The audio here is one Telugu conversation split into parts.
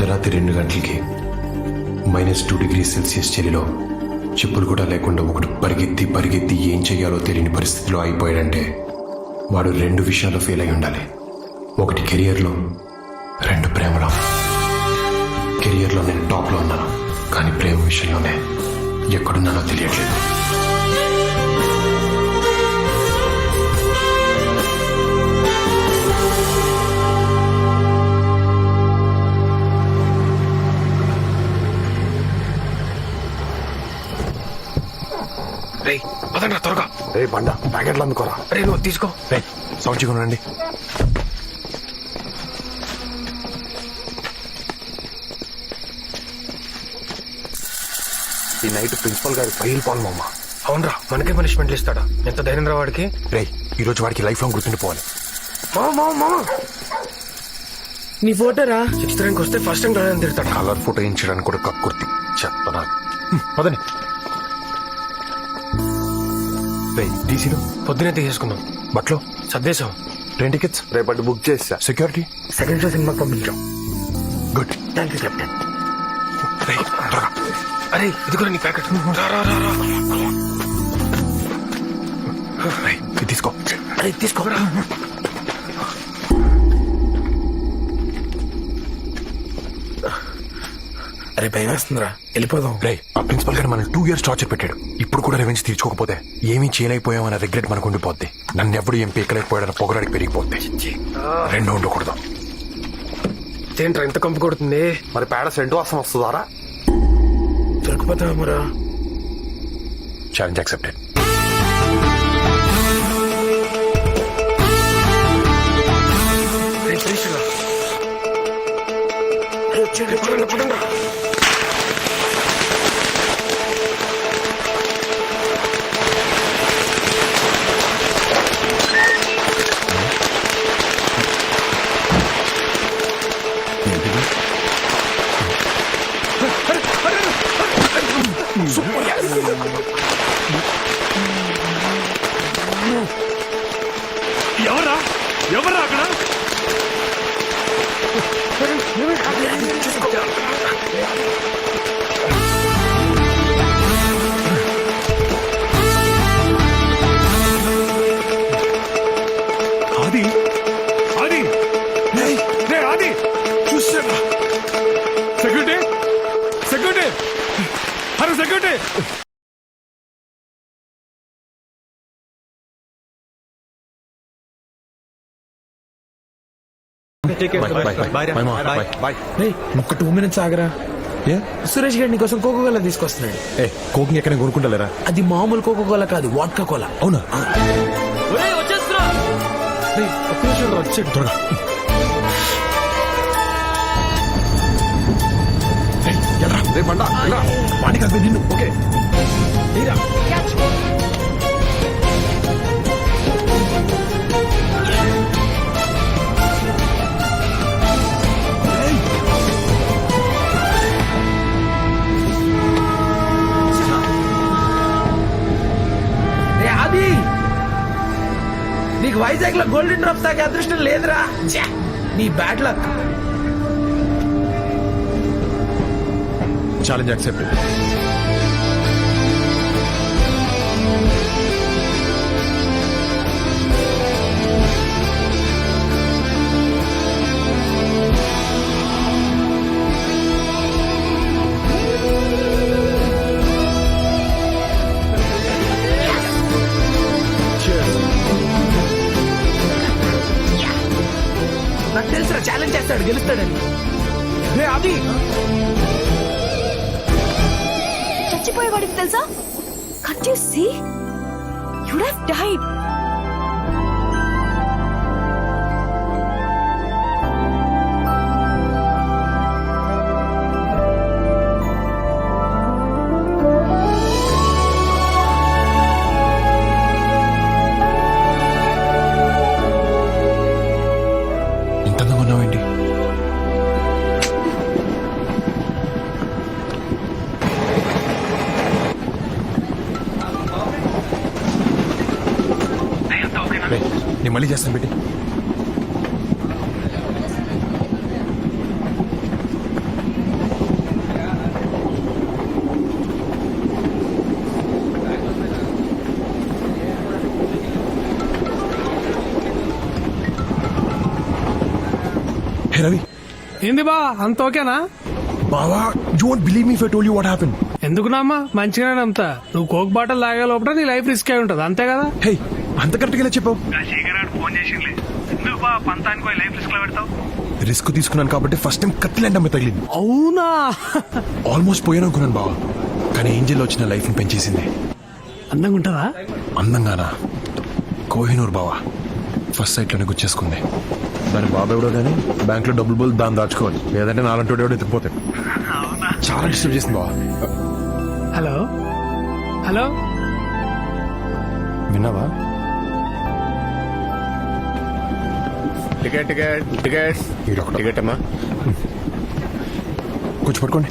అర్ధరాత్రి 2 గంటలకి -2°C చలిలో చెప్పులు కూడా లేకుండా ఒకడు పరిగెత్తి పరిగెత్తి ఏం చెయ్యాలో తెలియని పరిస్థితిలో అయిపోయాడంటే వాడు 2 విషయాల్లో ఫెయిల్ అయి ఉండాలి. ఒకటి కెరియర్లో, 2 ప్రేమలో. కెరియర్లో నేను టాప్లో ఉన్నాను, కానీ ప్రేమ విషయంలోనే ఎక్కడున్నానో తెలియట్లేదు. రే పదండి త్వరగా. రే బండ ప్యాకెట్లు అందుకోరా. రే నువ్వు తీసుకో. రే సౌండ్ చిగురండి. ఈ నైట్ ప్రిన్సిపల్ గారి ఫైల్ పాలు మామ. అవునరా, మనకే పనిష్మెంట్లు ఇస్తాడా? ఎంత ధైర్యం రా వాడికి. రే ఈ రోజు వాడికి లైఫ్ లాంగ్ గుర్తుండిపోవాలి. నీ ఫోటోరా 6th ర్యాంక్ వస్తే ఫస్ట్ టైం రాదని తిడతాడు. కలర్ ఫోటో వేయించడానికి కూడా కక్కుర్తి చెప్తాను. పదని రే టీసీలో పొద్దునే తీసేసుకుందాం. బట్లో సర్దేశం. ట్రైన్ టికెట్స్ రేపటి బుక్ చేసా. సెక్యూరిటీ సెకండ్ షో సినిమాకి పంపించాం. గుడ్. Thank you captain. రే త్వరగా. అరే ఇదిగో నీ ప్యాకెట్. రా రా రా రా. రే ఇది తీసుకో. అరే తీసుకోరా. అరే భయం వేస్తుందిరా, వెళ్ళిపోదాం. రే ఆ ప్రిన్సిపల్ గారు మనం 2 years టార్చర్ పెట్టాడు. ఇప్పుడు కూడా రెవెన్స్ తీర్చుకోకపోతే ఏమీ చేయలేకపోయామన్న రిగ్రెట్ మనకు ఉండిపోద్ది. నన్ను ఎవడు ఏం పీకలేకపోయాడన్న పొగరాడికి పెరిగిపోద్ది. 2 ఉండకూడదు. ఏంట్రా ఎంత కంపు కొడుతుంది? మరి పేడ సెంటు వాసన వస్తుందారా? దొరికిపోతామరా. Challenge accepted. రే ప్లీజ్ రా. పదండి పదండి. ఎవరా ఎవరా అక్కడ? ఆది ఆది రే ఆది చూసారా? Security security hello security. ఒక్క 2 minutes ఆగరా. సురేష్ గారు నీకోసం కోకో కోలా తీసుకొస్తున్నాడు. కోకింగ్ ఎక్కడ కొనుక్కుంటలేరా? అది మామూలు కోకో కోలా కాదు, వాడ్కా కోలా. అవునా? ఒక్క నిమిషం రా, వచ్చాడు త్వరగా. రే బండ వాడి కాదు నిన్ను. ఓకే అది నీకు వైజాగ్ లో గోల్డెన్ డ్రాప్స్ తాగే అదృష్టం లేదురా. నీ బ్యాడ్ లక్. Challenge accepted. నాకు తెలుసురా ఛాలెంజ్ చేస్తాడు, గెలుస్తాడని. అది చచ్చిపోయేవాడికి తెలుసా? Can't you see? You'd have died. ఇంత అందంగా ఉన్నావేంటి? నేను మళ్ళీ చేస్తాను పెట్టి. రవి ఏంది బా అంత ఓకేనా? బావా you won't believe me if I told you what happen. ఎందుకునామా మంచిగానే నమ్ముతా. నువ్వు కోక్ బాటిల్ లాగే లోపల నీ లైఫ్ రిస్క్ అయి ఉంటది అంతే కదా. హే అంత కరెక్ట్గా చెప్పావు. ఫోన్ చేసింది ఎందుకు బా పంతానికి పోయి లైఫ్ రిస్క్ లో పెడతావు? రిస్క్ తీసుకున్నాను కాబట్టి ఫస్ట్ టైం కత్తిలాంటి అమ్మాయి తగిలింది. అవునా? ఆల్మోస్ట్ పోయాను అనుకున్నాను బావా, కానీ ఏంజల్ వచ్చిన లైఫ్ ని పెంచేసింది. అందంగా ఉంటుందా? అందంగానా? కోహినూర్ బావా ఫస్ట్ సైట్ లోనే గుచ్చేసుకుంది. దాని బాబు ఎవడో కానీ బ్యాంక్ లో డబ్బులు బోల్ దాన్ని దాచుకోవాలి, లేదంటే నాలంటి ఎవడో ఎత్తుకుపోతాడు. చాలా డిస్టర్బ్ చేసింది బావా. హలో హలో విన్నావా? టికెట్ టికెట్ టికెట్ ఈడొకడు. టికెట్ అమ్మా. కొంచెం పట్టుకోండి.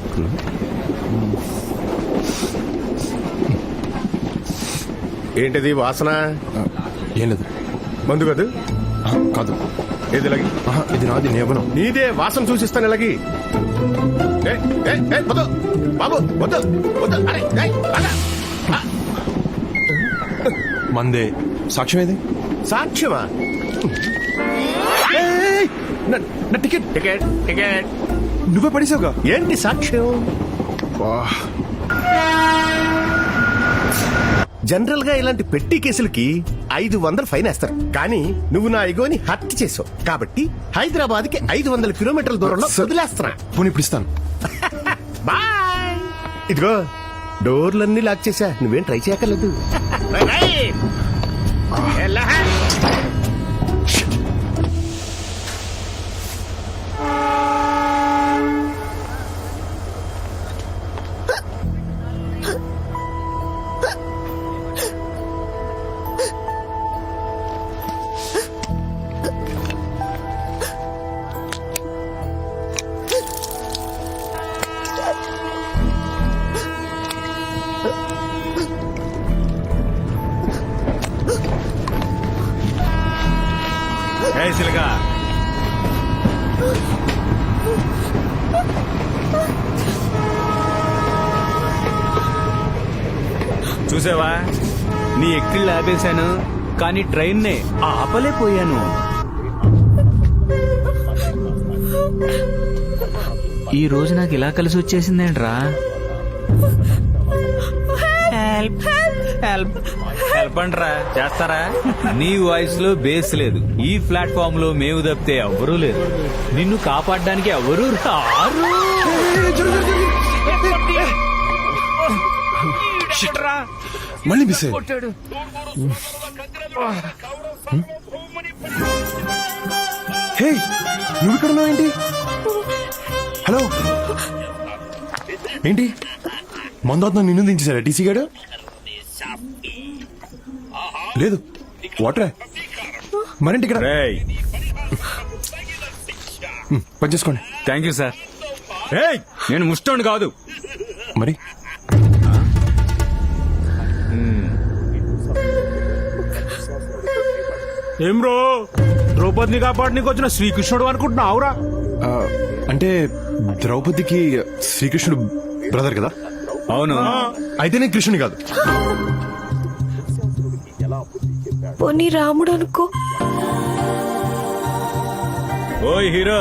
ఏంటిది వాసన? ఏం లేదు. మందు కాదు? కాదు. ఏది ఇలాగి? ఇది నాది, నేను ఇవ్వను. నీదే వాసన చూసిస్తాను ఇలాగి. వద్దు బాబు వద్దు వద్దు. అరే అలా. మందే. సాక్ష్యం ఏది? సాక్ష్యమా? నా టికెట్ టికెట్ టికెట్ నువ్వే పడేసావుగా. ఏంటి సాక్ష్యం? జనరల్ గా ఇలాంటి పెట్టి కేసులకి 500 ఫైన్ వేస్తారు, కానీ నువ్వు నా ఇగోని హత్య చేసావు కాబట్టి హైదరాబాద్ కి 500 కిలోమీటర్ల దూరంలో వదిలేస్తున్నా. పోనీ ఇప్పుడు ఇస్తాను. బాయ్. ఇదిగో డోర్లన్నీ లాక్ చేశా, నువ్వేం ట్రై చేయక్కర్లేదు. సిలగా చూసావా, నీ ఎక్కిళ్ళు ఆపేశాను కానీ ట్రైన్నే ఆపలేకపోయాను. ఈ రోజు నాకు ఇలా కలిసి వచ్చేసిందేంట్రా? హెల్ప్ హెల్ప్ హెల్ప్ అంట్రా, చేస్తారా? నీ వాయిస్ లో బేస్ లేదు. ఈ ప్లాట్ఫామ్ లో మేము తప్పితే ఎవ్వరూ లేదు. నిన్ను కాపాడడానికి ఎవరూ రారు. మళ్ళీ మిస్ హే నువ్వు ఇక్కడ ఉన్నావు ఏంటి? హలో ఏంటి మందాత్న నిన్ను దించేశారా టీసీ గారు? లేదు వాటరే మరేంటి ఇక్కడ? పని చేసుకోండి. Thank you sir. నేను ముష్టోండి కాదు. మరి ఏం బ్రో, ద్రౌపదిని కాపాడనీకి వచ్చిన శ్రీకృష్ణుడు అనుకుంటున్నావురా? అంటే ద్రౌపదికి శ్రీకృష్ణుడు బ్రదర్ కదా? అవును. అయితే నేను కృష్ణుని కాదు. పోనీ రాముడు అనుకో. ఓయ్ హీరో,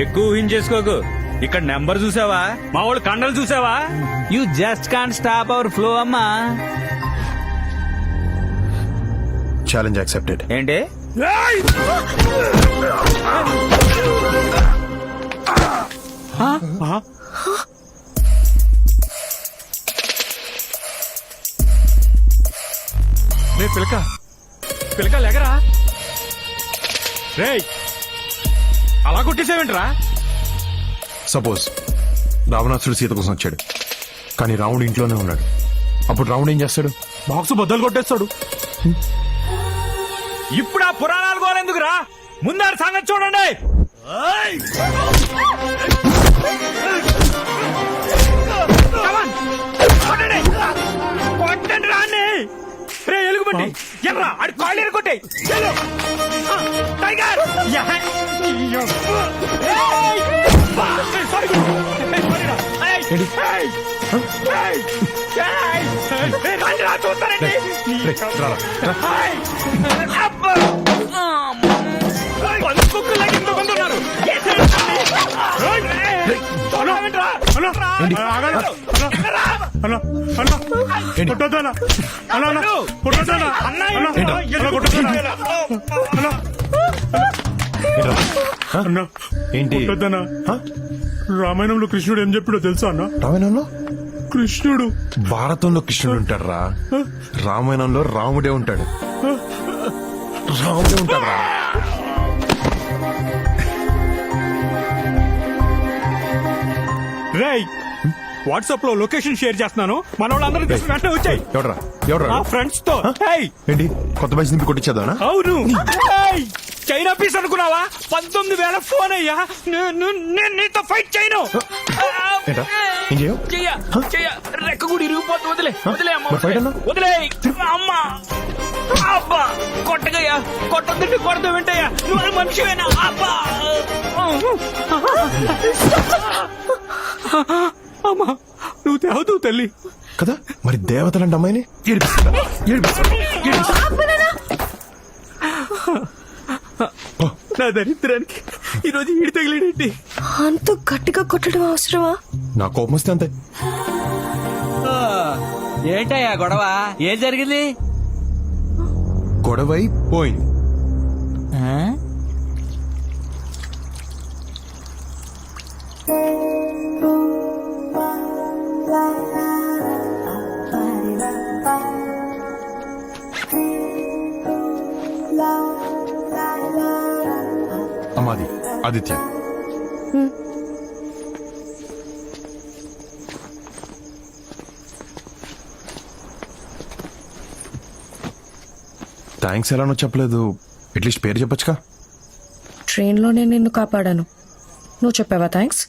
ఎక్కువ ఊహించేసుకోకు. ఇక్కడ నెంబర్ చూసావా? మా వాళ్ళు కండలు చూసావా? You just can't stop our flow అమ్మా. Challenge accepted. ఏంటి? పిలక పిలక లేకరా. రేయ్ అలా కొట్టేసావేంట్రా? సపోజ్ రావణాసుడు సీత కోసం వచ్చాడు, కానీ రాముడు ఇంట్లోనే ఉన్నాడు. అప్పుడు రాముడు ఏం చేస్తాడు? బాక్స్ బద్దలు కొట్టేస్తాడు. ఇప్పుడు ఆ పురాణాలు కోరెందుకురా? ముందారు సంగతి చూడండి. కొట్టండి రాని. రే ఎలుగుబండి ఎర్రా, అడి కాళ్ళు కొట్టాయి. టైగర్ చూస్తారండి. పంచుకులాగా ఇంతమంది ఉన్నారు. ఏంటి హ? రామాయణంలో కృష్ణుడు ఏం చెప్పాడో తెలుసా అన్న? రామాయణంలో కృష్ణుడు భారతంలో కృష్ణుడు ఉంటాడు రా, రామాయణంలో రాముడే ఉంటాడు. రాముడే ఉంటాడు రా. రేయ్ వాట్సాప్ లో లొకేషన్ షేర్ చేస్తున్నాను, మన వాళ్ళందరూ తీసుకుని వెంటనే వచ్చాయి. ఎవడ్రా ఎవడ్రా మా ఫ్రెండ్స్ తో. ఏయ్, ఏంటి కొత్త బైక్ నింపి కొట్టించేద్దానా? అవును. ఏయ్, చైనా పీస్ అనుకున్నావా? 19,000 ఫోన్ అయ్యా. నేను నీతో ఫైట్ చేయను. ఏంటా ఏం చేయవు? చెయ్య రెక్క కూడా ఇరిగిపోతుంది. వదిలే వదిలే అమ్మ, మరి fight అన్నా? వదిలే అమ్మా. అబ్బా కొట్టగయ్యా, కొట్టొద్దంటే కొడతా వెంటయ్యా. నువ్వు మనిషివేనా? అబ్బా అమ్మా నువ్వు తేవతావు తల్లి. కదా మరి దేవతలంటే అమ్మాయిని ఏడిపిస్తుందా? ఏడిపిస్తుందా? నా దరిద్రానికి ఈరోజు ఈడి తగిలేడేంటి? అంత గట్టిగా కొట్టడం అవసరమా? నా కోపం వస్తే అంతే. ఏంటయ్యా గొడవ? ఏం జరిగింది? గొడవై పోయింది. అమ్మాది ఆదిత్య. థ్యాంక్స్ ఎలానో చెప్పలేదు, అట్లీస్ట్ పేరు చెప్పొచ్చుగా. ట్రైన్లో నేను నిన్ను కాపాడాను, నువ్వు చెప్పావా థ్యాంక్స్?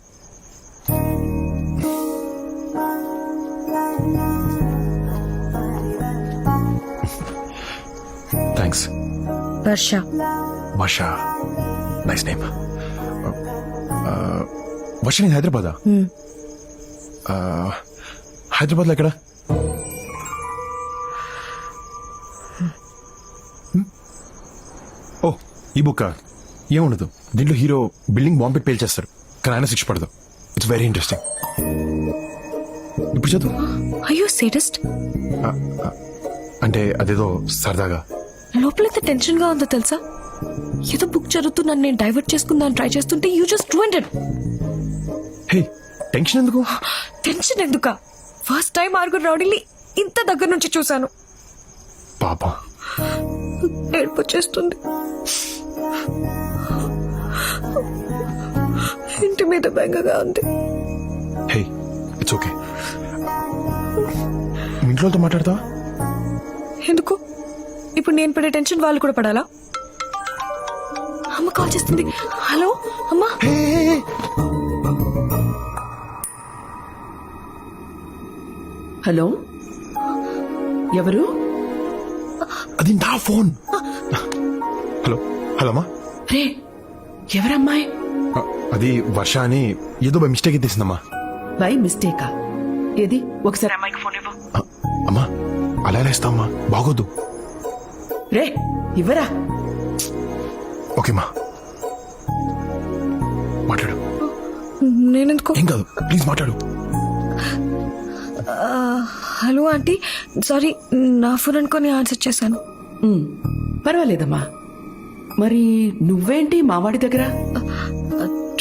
థ్యాంక్స్. వర్ష. వర్ష, నైస్ నేమ్. వర్ష నేను హైదరాబాదా? హైదరాబాద్లో ఎక్కడ? ఓ ఈ బుక్ ఏముండదు, దీంట్లో హీరో బిల్డింగ్ బాంబ్ పెట్టి పేల్చేస్తారు, కానీ ఆయన శిక్ష పడదు. It's very interesting. ఇప్పుడు చదువు. అయ్యో సేటెస్ట్. అంటే అదేదో సరదాగా. లోపలైతే టెన్షన్ గా ఉందో తెలుసా? ఏదో బుక్ చదువుతూ నన్ను నేను డైవర్ట్ చేసుకుందాం ట్రై చేస్తుంటే you just ruined it. Hey tension ఎందుకు? టెన్షన్ ఎందుకా? ఫస్ట్ టైం ఆరుగురు రౌడీని ఇంత దగ్గర నుంచి చూశాను. పాపం. ఏడుపు వచ్చేస్తుంది. ఇంటి మీద బెంగగా ఉంది. Hey it's okay. ఇంట్లోతో మాట్లాడతావా? ఎందుకు? ఇప్పుడు నేను పడే టెన్షన్ వాళ్ళు కూడా పడాలా? అమ్మ కాల్ చేస్తుంది. హలో అమ్మా. హలో, ఎవరు? అది నా ఫోన్. హలో హలో అమ్మా. రే, ఎవరమ్మాయి? అది వర్ష అని ఏదో బై మిస్టేక్ ఎత్తేసిందమ్మా. బై మిస్టేకా? ఏది ఒకసారి అమ్మాయికి ఫోన్ ఇవ్వు. అమ్మా అలా వేస్తామ్మా, బాగోద్దు. రే ఇవ్వరా. ఓకేమ్మా మాట్లాడు. నేనెందుకు? ఏం కాదు ప్లీజ్ మాట్లాడు. హలో ఆంటీ, సారీ నా ఫోన్ అనుకొని ఆన్సర్ చేశాను. పర్వాలేదమ్మా. మరి నువ్వేంటి మావాడి దగ్గర?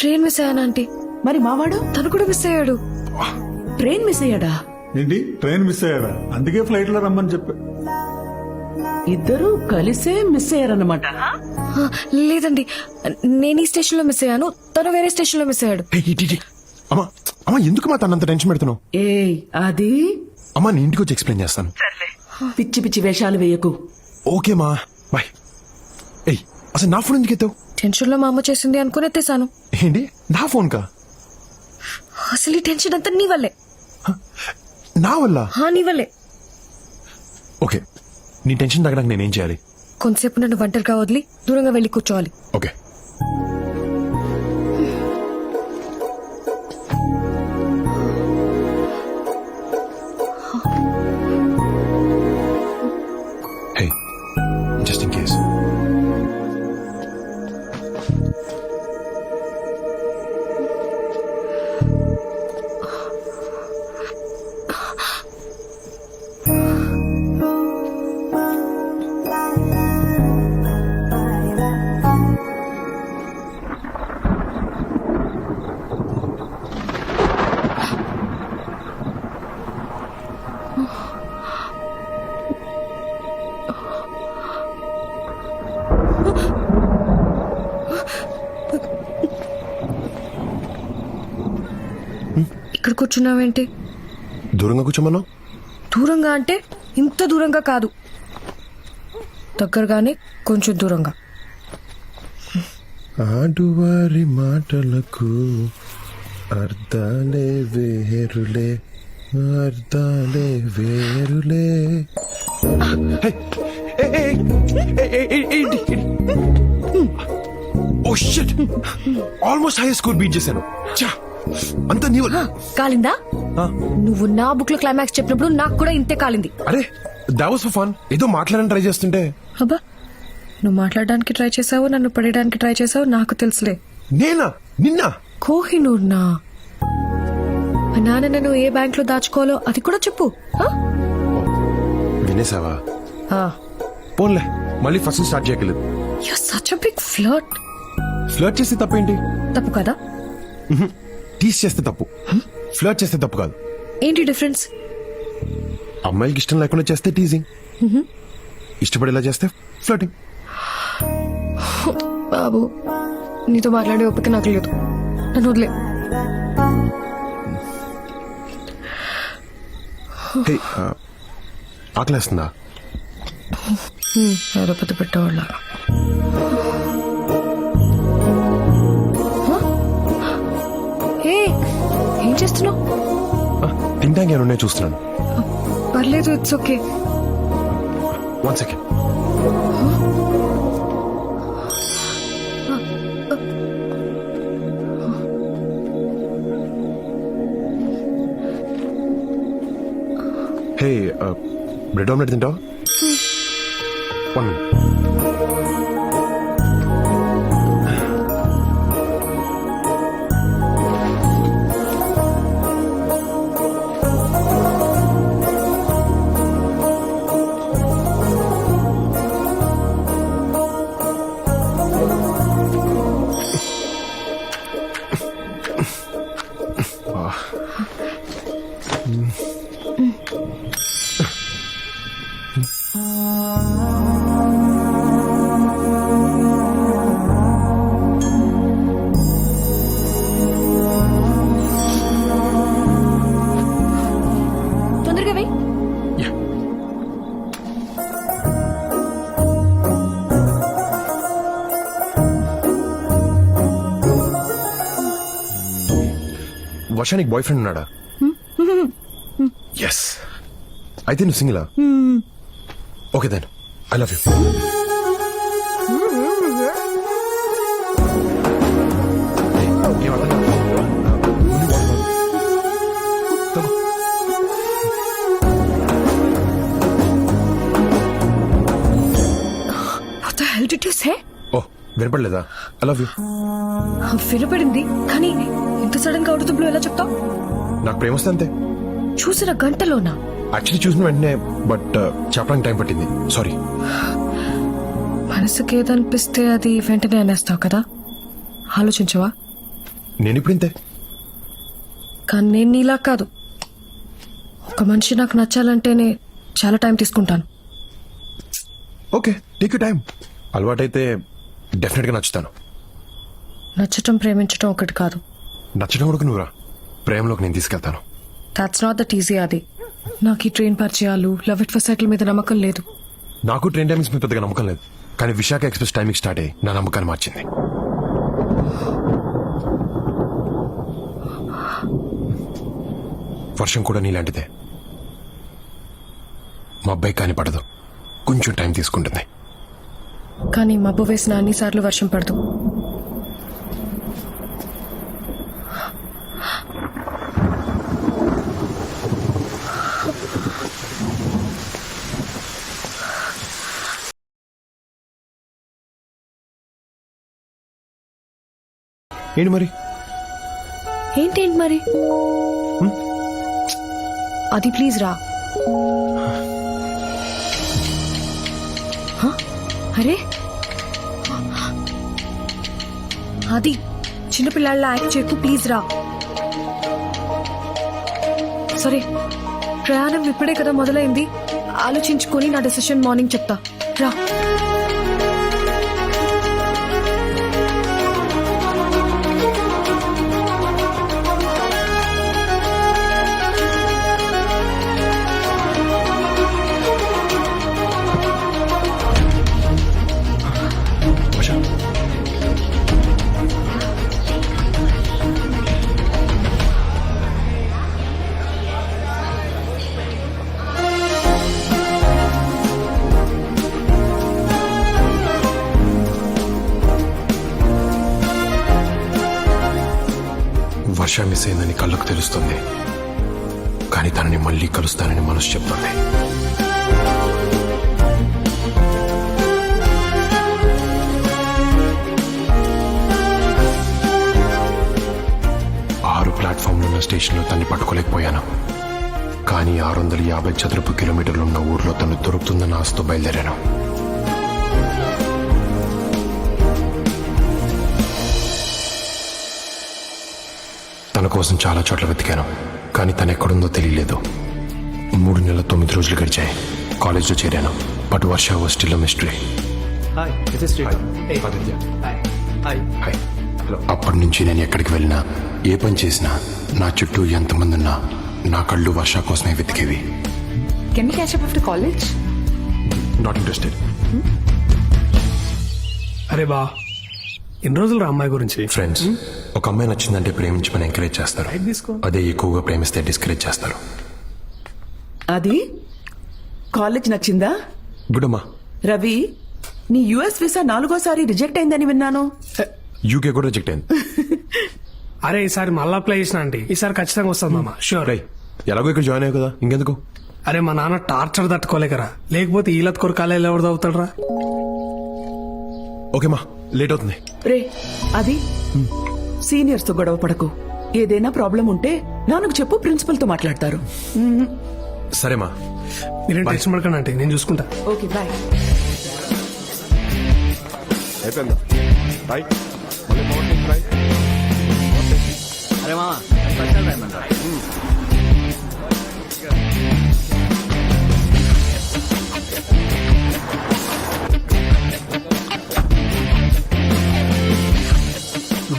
ట్రైన్ మిస్ అయ్యాను ఆంటీ. మరి మావాడు? తను కూడా మిస్ అయ్యాడు. ట్రైన్ మిస్ అయ్యాడా? ఏంటి ట్రైన్ మిస్ అయ్యారా? అందుకే ఫ్లైట్ లో రమ్మని చెప్పా. ఇద్దరు కలిసే మిస్ అయ్యారన్నమాట. లేదండి, నేను ఈ స్టేషన్ లో మిస్ అయ్యాను, తను వేరే స్టేషన్ లో మిస్ అయ్యాడు. అమ్మా అమ్మా ఎందుకు మా తనంత టెన్షన్ పెడుతున్నావు? ఏయ్ అది అమ్మా నేను ఇంటికి వచ్చి ఎక్స్ప్లెయిన్ చేస్తాను. పిచ్చి పిచ్చి వేషాలు వేయకు. ఓకేమా బాయ్. ఏయ్ అసలు నా ఫోన్ ఎందుకు ఎత్తావు? టెన్షన్ లో మా అమ్మ చేసింది అనుకుని ఎత్తేసాను. ఏంటి నా ఫోన్ కా? అసలు ఈ టెన్షన్ అంతా నీ వల్లే. నా వల్ల? నీ వల్లే. ఓకే నీ టెన్షన్ తగ్గడానికి నేనేం చేయాలి? కొంతసేపు నన్ను ఒంటరిగా వదిలి దూరంగా వెళ్ళి కూర్చోవాలి. Okay hey just in case. కూర్చున్నావేంటి? దూరంగా కూర్చోమన్నావు. దూరంగా అంటే ఇంత దూరంగా కాదు, దగ్గరగానే కొంచెం దూరంగా. ఆడువారి మాటలకు అర్థాలే వేరులే, అర్థాలే వేరులే. Oh shit, almost high score beat చేశాను. ఛా, అంత నీవు. కాలిందా? నువ్వు నా బుక్ లో క్లైమాక్స్ చెప్పినప్పుడు నాకు కూడా ఇంతే కాలింది. అరే that was for fun. ఏదో మాట్లాడని ట్రై చేస్తుంటే. అబ్బా, నువ్వు మాట్లాడడానికి ట్రై చేసావు, నన్ను పడేయడానికి ట్రై చేసావు, నాకు తెలుసులే. నేనా? నిన్న కోహినూర్ నా మా నాన్న నన్ను ఏ బ్యాంక్ లో దాచుకోవాలో అది కూడా చెప్పు. వినేసావా? పోన్లే, మళ్ళీ ఫస్ట్ స్టార్ట్ చేయగలదు. You're such a big flirt. Flirt చేస్తే తప్పేంటి? తప్పు కదా? టీస్ చేస్తే తప్పు, ఫ్లర్ట్ చేస్తే తప్పు కాదు. ఏంటి డిఫరెన్స్? అమ్మాయిలకి ఇష్టం లేకుండా చేస్తే టీజింగ్, ఇష్టపడేలా చేస్తే ఫ్లర్టింగ్. బాబు, నీతో మాట్లాడే ఓపిక నాకు లేదు, నన్ను వదిలే. హే, ఆకలేస్తుందా? ఎవరో పెద్ద పెట్టేవాళ్ళ. ఏం చేస్తున్నావు? తింటానికి ఏమన్నా చూస్తున్నాను. పర్లేదు, it's okay. 1 second. Hey, bread omelette తింటావా? 1 minute. తొందరగా వెయ్యి. Yeah. వర్షానికి బాయ్ ఫ్రెండ్ ఉన్నాడా? ఎస్. అయితే నువ్వు సింగిలా? Okay then, I love you. What the hell did you say? Oh, వినపడలేదా? I love you. వినపడింది, కానీ ఇంత సడన్ గా అవుట్ ఆఫ్ ద బ్లూ ఎలా చెప్తావు? నాకు ప్రేమ వస్తే అంతే. చూసిన గంటలోనా? యాక్చువల్లీ చూసిన వెంటనే, బట్ చెప్పడానికి టైం పట్టింది. సారీ. మనసుకి ఏదనిపిస్తే అది వెంటనే అనేస్తావు కదా, ఆలోచించవా? నేను ఇప్పుడు ఇంతే. కానీ నేను నీలా కాదు. ఒక మనిషి నాకు నచ్చాలంటేనే చాలా టైం తీసుకుంటాను. Okay, take you time. అలవాటైతే డెఫినెట్గా నచ్చుతాను. నచ్చటం ప్రేమించటం ఒకటి కాదు. నచ్చడం కూడా నువ్వురా, ప్రేమలోకి నేను తీసుకెళ్తాను. That's not that easy. అది నాకు ఈ ట్రైన్ పరిచయాలు, లవ్ ఎట్ ఫస్ట్ సైట్ మీద నమ్మకం లేదు. నాకు ట్రైన్ టైమింగ్స్ మీద పెద్దగా నమ్మకం లేదు, కానీ విశాఖ ఎక్స్ప్రెస్ టైమింగ్ స్టార్ట్ అయ్యి నా నమ్మకాన్ని మార్చింది. వర్షం కూడా నీలాంటిదే. మా అబ్బాయి కాని పడదు, కొంచెం టైం తీసుకుంటుంది. కానీ మబ్బు వేసిన అన్నిసార్లు వర్షం పడదు. ఏంటి మరి? ఏంటి మరి? అది ప్లీజ్ రా. అరే, అది చిన్నపిల్లాళ్ళ యాక్ట్ చేయకు, ప్లీజ్ రా. సరే, ప్రయాణం ఇప్పుడే కదా మొదలైంది, ఆలోచించుకొని నా డెసిషన్ మార్నింగ్ చెప్తా. రా. వర్ష మిస్ అయిందని కళ్ళకు తెలుస్తుంది, కానీ తనని మళ్ళీ కలుస్తానని మనసు చెప్తుంది. ప్లాట్ఫామ్లో ఉన్న స్టేషన్లో తన్ని పట్టుకోలేకపోయాను, కానీ 650 చదరపు కిలోమీటర్లు ఉన్న ఊర్లో తను దొరుకుతుందన్న ఆశతో బయలుదేరాను. తన కోసం చాలా చోట్ల వెతికాను, కానీ తను ఎక్కడుందో తెలియలేదు. 3 నెలల 9 రోజులు గడిచాయి. కాలేజ్లో చేరాను, but Varsha was still a mystery. అప్పటి నుంచి నేను ఎక్కడికి వెళ్ళినా, ఏ పని చేసినా, నా చుట్టూ ఎంతమంది ఉన్నా నా కళ్ళు వర్ష కోసమే వెతికేవి. Can we catch up after college? Not interested. అరే బా, ఎన్ని రోజులు రా అమ్మాయి గురించి? ఫ్రెండ్స్, ఒక అమ్మాయి నచ్చిందంటే ప్రేమించమని ఎంకరేజ్ చేస్తారు, తీసుకో. అదే ఎక్కువగా ప్రేమిస్తే డిస్కరేజ్ చేస్తారు. అది కాలేజ్ నచ్చిందా? గుడ్ అమ్మా. రవి, నీ యుఎస్ వీసా 4గోసారి రిజెక్ట్ అయిందని విన్నాను. యూకే కూడా రిజెక్ట్ అయింది. అరే ఈసారి మళ్ళీ అప్లై చేసిన ఆంటీ, ఈసారి ఖచ్చితంగా వస్తుంది మామ, షూర్. రై, ఎలాగో ఇక్కడ జాయిన్ అయ్యావు కదా, ఇంకెందుకు? అరే మా నాన్న టార్చర్ తట్టుకోలేకరా, లేకపోతే ఈలత్ కొరకాలే ఎవరు చదువుతాడు రా. ఓకేమా, లేట్ అవుతుంది. రే, అది సీనియర్స్ తో గొడవ పడకు. ఏదైనా ప్రాబ్లం ఉంటే నాన్నకు చెప్పు, ప్రిన్సిపల్ తో మాట్లాడతారు. సరేమా, మీరేం టెన్షన్ పడకండి ఆంటీ, నేను చూసుకుంటా. Okay, bye. అయిపోయిందా? బాయ్. అరే మామ,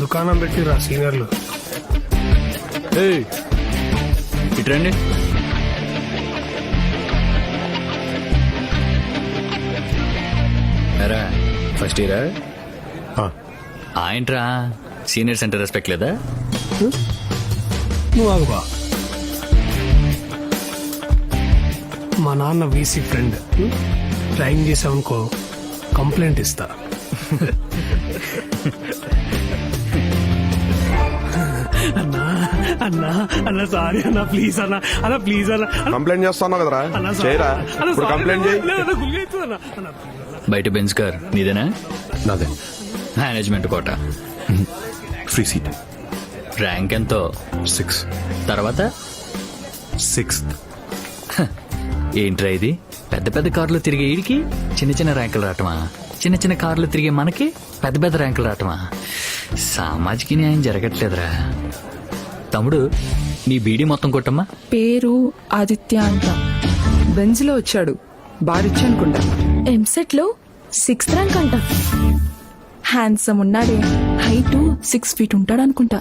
దుకాణం పెట్టిరా సీనియర్లు. ఇట్రండి. ఎరా ఫస్ట్ ఇయరా? ఏంట్రా సీనియర్స్ అంటే రెస్పెక్ట్ లేదా? నువ్వు ఆగుబా. మా నాన్న వీసీ ఫ్రెండ్, డ్రాయింగ్ చేసావనుకో కంప్లైంట్ ఇస్తా. అన్నా అన్నా అన్న సారీ అన్న, ప్లీజ్ అన్న, అన్న ప్లీజ్ అన్న. కంప్లైంట్ చేస్తున్నావు కదరా, అన్న చేయరా? అన్న ఇప్పుడు కంప్లైంట్ చేయి. గుళ్ళు అవుతుంది అన్న. బయట బెంచ్ కార్ నీదేనా? నాదే. Management quota. Free seat. Rank ఎంతో? 6. తర్వాత 6th. ఏంట్రా ఇది? పెద్ద పెద్ద కార్లు తిరిగే ఈడికి చిన్న చిన్న ర్యాంకులు రావటమా? చిన్న చిన్న కార్లు తిరిగే మనకి పెద్ద పెద్ద ర్యాంకులు రావటమా? సామాజిక న్యాయం జరగట్లేదురా. తమ్ముడు, నీ బీడీ మొత్తం కొట్టమ్మా. పేరు ఆదిత్య అంట, బెంజ్ లో వచ్చాడు, బారిచ్చి అనుకుంటా. ఎంసెట్ లో 6th ర్యాంక్ అంట. హ్యాండ్సమ్ ఉన్నాడే, హైట్ 6 feet ఉంటాడు అనుకుంటా.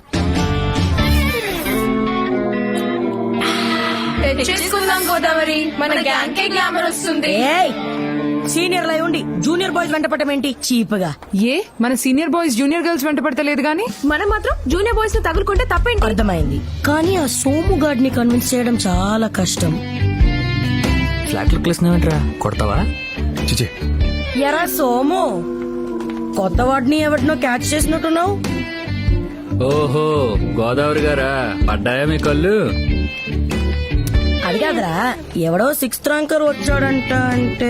తెచ్చేసుకుందాం గోదావరి, మన గ్యాంగ్ గ్లామర్ వస్తుంది. సీనియర్ లై ఉండి జూనియర్ బాయ్స్ వెంట పట్టమేంటి చీప్గా? ఏ మన సీనియర్ బాయ్స్ జూనియర్ గర్ల్స్ వెంట పడతలేదు గానీ మనం మాత్రం జూనియర్ బాయ్స్ ని తగులుకుంటే తప్పేంటి? అర్థమైంది, కానీ ఆ సోము గాడ్ ని కన్విన్స్ చేయడం చాలా కష్టం. ఫ్లాట్ లుక్ లేసినావేంట్రా, కొడతావా? చిచే, ఎరా సోము, కొత్త వాడిని ఎవరినో క్యాచ్ చేసినట్టున్నావు. ఓహో, గోదావరి గారా, పడ్డాయా మీ కళ్ళు? అది కాదురా, ఎవడో 6th ర్యాంకర్ వచ్చాడంట. అంటే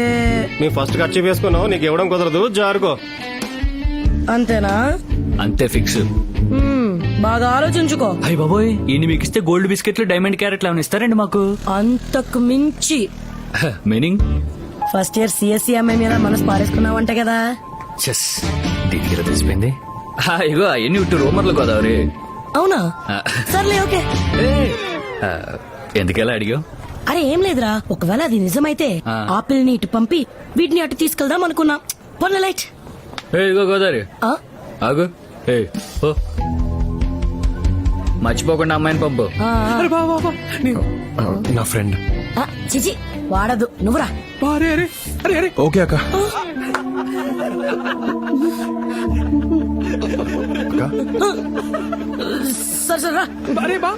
నువ్వు ఫస్ట్ ఖర్చు వేసుకున్నావు, నీకు ఇవ్వడం కుదరదు, జారుకో. అంతేనా? అంతే ఫిక్స్. బాగా ఆలోచించుకో. అయ్య బాబోయ్, ఈయన మీకు ఇస్తే గోల్డ్ బిస్కెట్లు డైమండ్ క్యారెట్లు ఏమైనా ఇస్తారండి మాకు? అంతకు మించి. మీనింగ్? ఫస్ట్ ఇయర్ సిఎస్సి అమ్మాయి మీద మనసు పారేసుకున్నావంట కదా. చెస్, దీనికి ఇలా తెలిసిపోయింది. ఇగో అవన్నీ ఇటు రూమర్లు గోదావరి. అవునా? సర్లే, ఓకే. ఎందుకెలా అడిగావు? అరే ఏం లేదురా, ఒకవేళ అది నిజమైతే ఆపిల్ని ఇటు పంపి వీటిని అటు తీసుకెళ్దాం అనుకున్నా. పొన్న లైట్. ఇగో గోదావరి, ఆగు. ఓ, మర్చిపోకుండా అమ్మాయిని పంపు. అరే బా బా బా, నా ఫ్రెండ్. చిచి, వాడదు, నువ్వురా. అరే అరే అరే అరే. ఓకే అక్క. సరే సరే రా. అరే బా,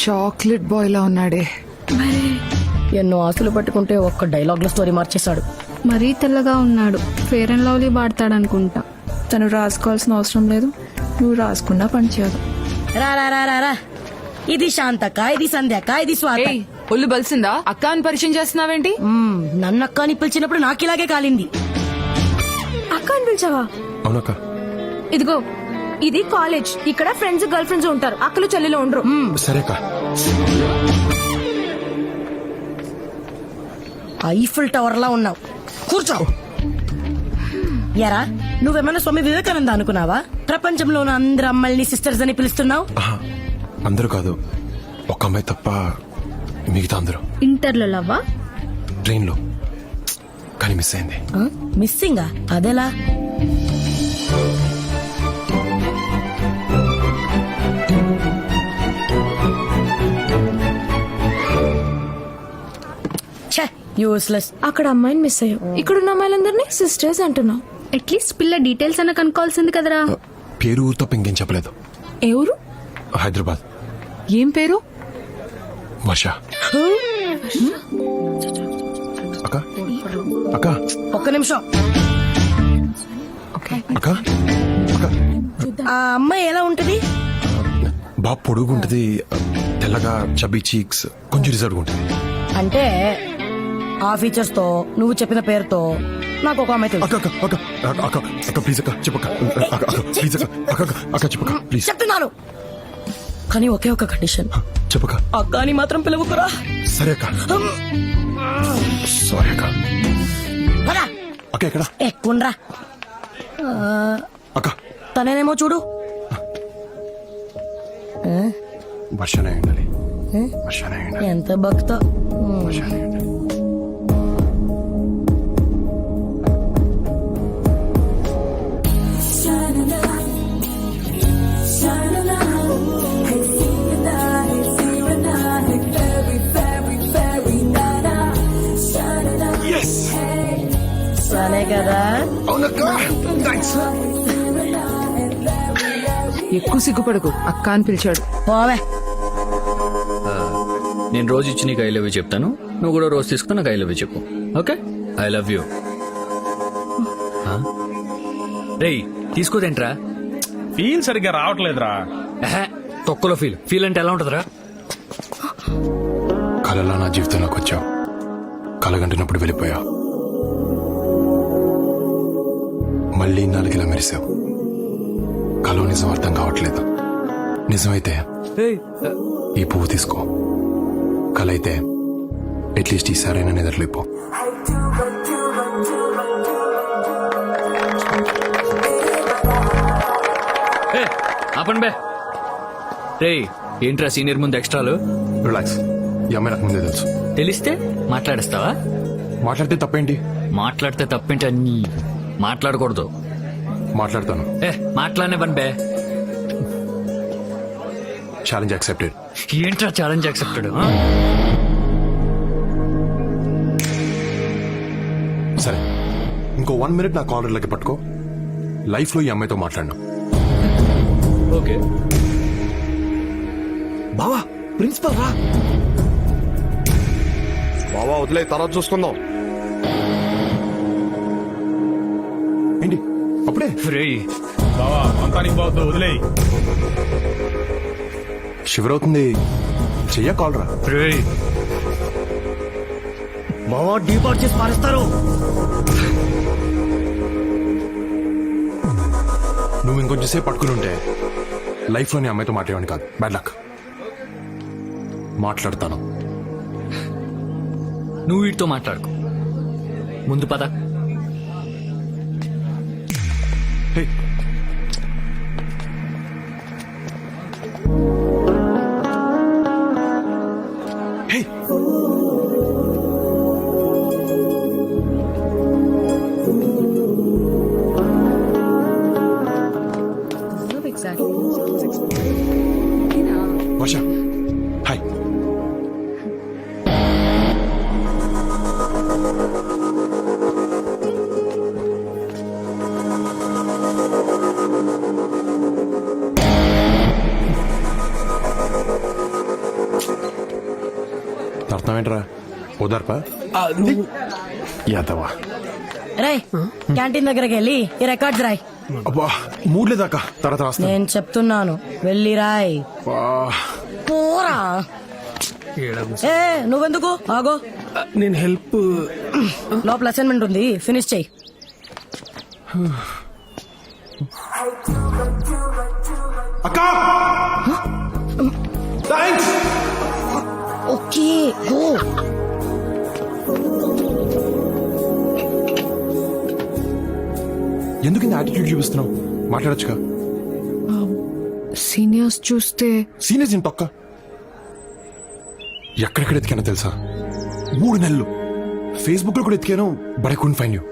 చాక్లెట్ బాయ్ లా ఉన్నాడే. ఎన్నో ఆశలు పట్టుకుంటే ఒక్క డైలాగ్ లో స్టోరీ మార్చేశాడు. మరీ తెల్లగా ఉన్నాడు, ఫేర్ అండ్ లవ్లీ వాడతాడనుకుంటా. తను రాసుకోవాల్సిన అవసరం లేదు, నువ్వు రాసుకున్నా పనిచేయదు. రా రా రా రా రా. ఇది శాంతక్క, ఇది సంధ్యక్క, ఇది స్వాత. ఏయ్ ఒళ్ళు బలిసిందా? అక్క అని పరిచయం చేస్తున్నావేంటి? నన్ను అక్క అని పిలిచినప్పుడు నాకు ఇలాగే కాలింది. అక్క అని పిలిచావా? అవునక్క. ఇదిగో ఇది కాలేజ్. ఇక్కడ ఫ్రెండ్స్ గర్ల్ ఫ్రెండ్స్ ఉంటారు, అక్కలు చెల్లెలు ఉండరు. సరే అక్క. ఐఫిల్ టవర్ లా ఉన్నావు, కూర్చో. ఎరా నువ్వేమన్నా స్వామి వివేకానంద అనుకున్నావా? ప్రపంచంలో ఉన్న అందరు అమ్మాయిని సిస్టర్స్ అని పిలుస్తున్నావు. ఆహా, అందరూ కాదు, ఒక అమ్మాయి తప్ప మిగతా అందరూ. ఇంటర్లో లవ్వా? ట్రైన్లో కానీ మిస్ అయింది. మిస్సింగా? అదెలా? యూస్లెస్. అక్కడ అమ్మాయిని మిస్ అయ్యావు, ఇక్కడ ఉన్న అమ్మాయిలందరినీ సిస్టర్స్ అంటున్నావు. అట్లీస్ట్ పిల్ల డీటెయిల్స్ అన్న కనుక్కోవాల్సింది కదరా. పేరు ఊరు తప్ప ఇంకేం చెప్పలేదు. ఎవరు? హైదరాబాద్. ఏం పేరు? వర్ష. అక్క అక్క ఒక్క నిమిషం. అక్క అక్క ఆ అమ్మాయి ఎలా ఉంటది? బాగా పొడుగుంటది, తెల్లగా, చబ్బీ చీక్స్, కొంచెం రిజర్వ్ ఉంటుంది. అంటే ఆ ఫీచర్స్ తో నువ్వు చెప్పిన పేరుతో నాకు ఒక అమ్మాయి తెలుసు. అక్క అక్క అక్క అక్క అక్క ప్లీజ్ అక్క చెప్పక్క. అక్క అక్క ప్లీజ్ అక్క అక్క అక్క అక్క చెప్పక్క ప్లీజ్. చెప్తున్నాను కానీ ఒకే ఒక కండిషన్. చెప్పక్క. అక్క అని మాత్రం పిలువుకురా. సరే అక్క. సారీ అక్క. పదా. అక్క ఎక్కడ? ఎక్కుండ్రా. అక్క తనేనేమో చూడు. వర్షనే ఉండాలి. వర్షనే ఉండాలి. ఎంత భక్త. వర్షనే ఉండాలి. సరే కదా. ఎక్కువ సిగ్గుపడకు, అక్క అని పిలిచాడు. పోవే. నేను రోజు ఇచ్చి నీకు ఐ లవ్ యూ చెప్తాను, నువ్వు కూడా రోజు తీసుకుని నాకు ఐ లవ్ యూ చెప్పు. ఓకే? I love you. రేయ్ తీసుకోదేంట్రా? ఫీల్ సరిగ్గా రావట్లేదురా. తొక్కలో ఫీల్. ఫీల్ అంటే ఎలా ఉంటుందిరా? కలలా నా జీవితంలోకి వచ్చావు, కలగంటున్నప్పుడు వెళ్ళిపోయావు, మళ్ళీ నాలుగిలా మెరిసావు. కలో నిజం అర్థం కావట్లేదు. నిజమైతే ఈ పువ్వు తీసుకో, కల అయితే అట్లీస్ట్ ఈసారైనా నిద్రలేపో. ఆపండి బే. రేయ్ ఏంట్రా సీనియర్ ముందు ఎక్స్ట్రాలు? రిలాక్స్, ఈ అమ్మాయి నాకు ముందే తెలుసు. తెలిస్తే మాట్లాడేస్తావా? మాట్లాడితే తప్పేంటి? మాట్లాడితే తప్పేంటి? అన్ని మాట్లాడకూడదు. మాట్లాడతాను. మాట్లాడనే పని బే. Challenge accepted. ఏంట్రా ఛాలెంజ్ యాక్సెప్టెడ్? సరే, ఇంకో 1 minute నా కాలర్లకి పట్టుకో. లైఫ్ లో ఈ అమ్మాయితో మాట్లాడినా. ఓకే బావా ప్రిన్సిపల్ రా. బావా వదిలే, తర్వాత చూసుకుందాం. ఏంటి అప్పుడే? రేయ్ బావా అంతా నీకు బావద్దు, వదిలేయ్. షివర్ అవుతుంది, చెయ్య కాల్ రా. రేయ్ బావా డీపాట్ చేసి పారేస్తారు. నువ్వు ఇంకొంచెం సేపు పట్టుకుని ఉంటే లైఫ్ లోని అమ్మాయితో మాట్లాడేవాడిని కాదు. Bad luck. మాట్లాడతాను. నువ్వు వీటితో మాట్లాడుకో. ముందు పద. హే, హే, వర్ష హాయ్. అర్థం ఏంట్రా? ఓదార్పా యాదవా. రే క్యాంటీన్ దగ్గరకి వెళ్ళి ఈ రికార్డ్స్ రాయ్. అబ్బా మూడ్ లేదాక, తర్వాత రాస్తా. నేను చెప్తున్నాను వెళ్ళి రాయ్. అబ్బా. పో ఏ నువ్వెందుకు ఆగో నేను హెల్ప్ లోపల అసైన్మెంట్ ఉంది ఫినిష్ చెయ్యి ఓకే గో ఎందుకు ఇంత యాటిట్యూడ్ చూపిస్తున్నావు? మాట్లాడొచ్చుగా. సీనియర్స్ చూస్తే సీనియర్స్ నేను తొక్క ఎక్కడెక్కడ ఎతికానో తెలుసా? 3 నెలలు ఫేస్బుక్ లో కూడా ఎతికాను, but I couldn't find you.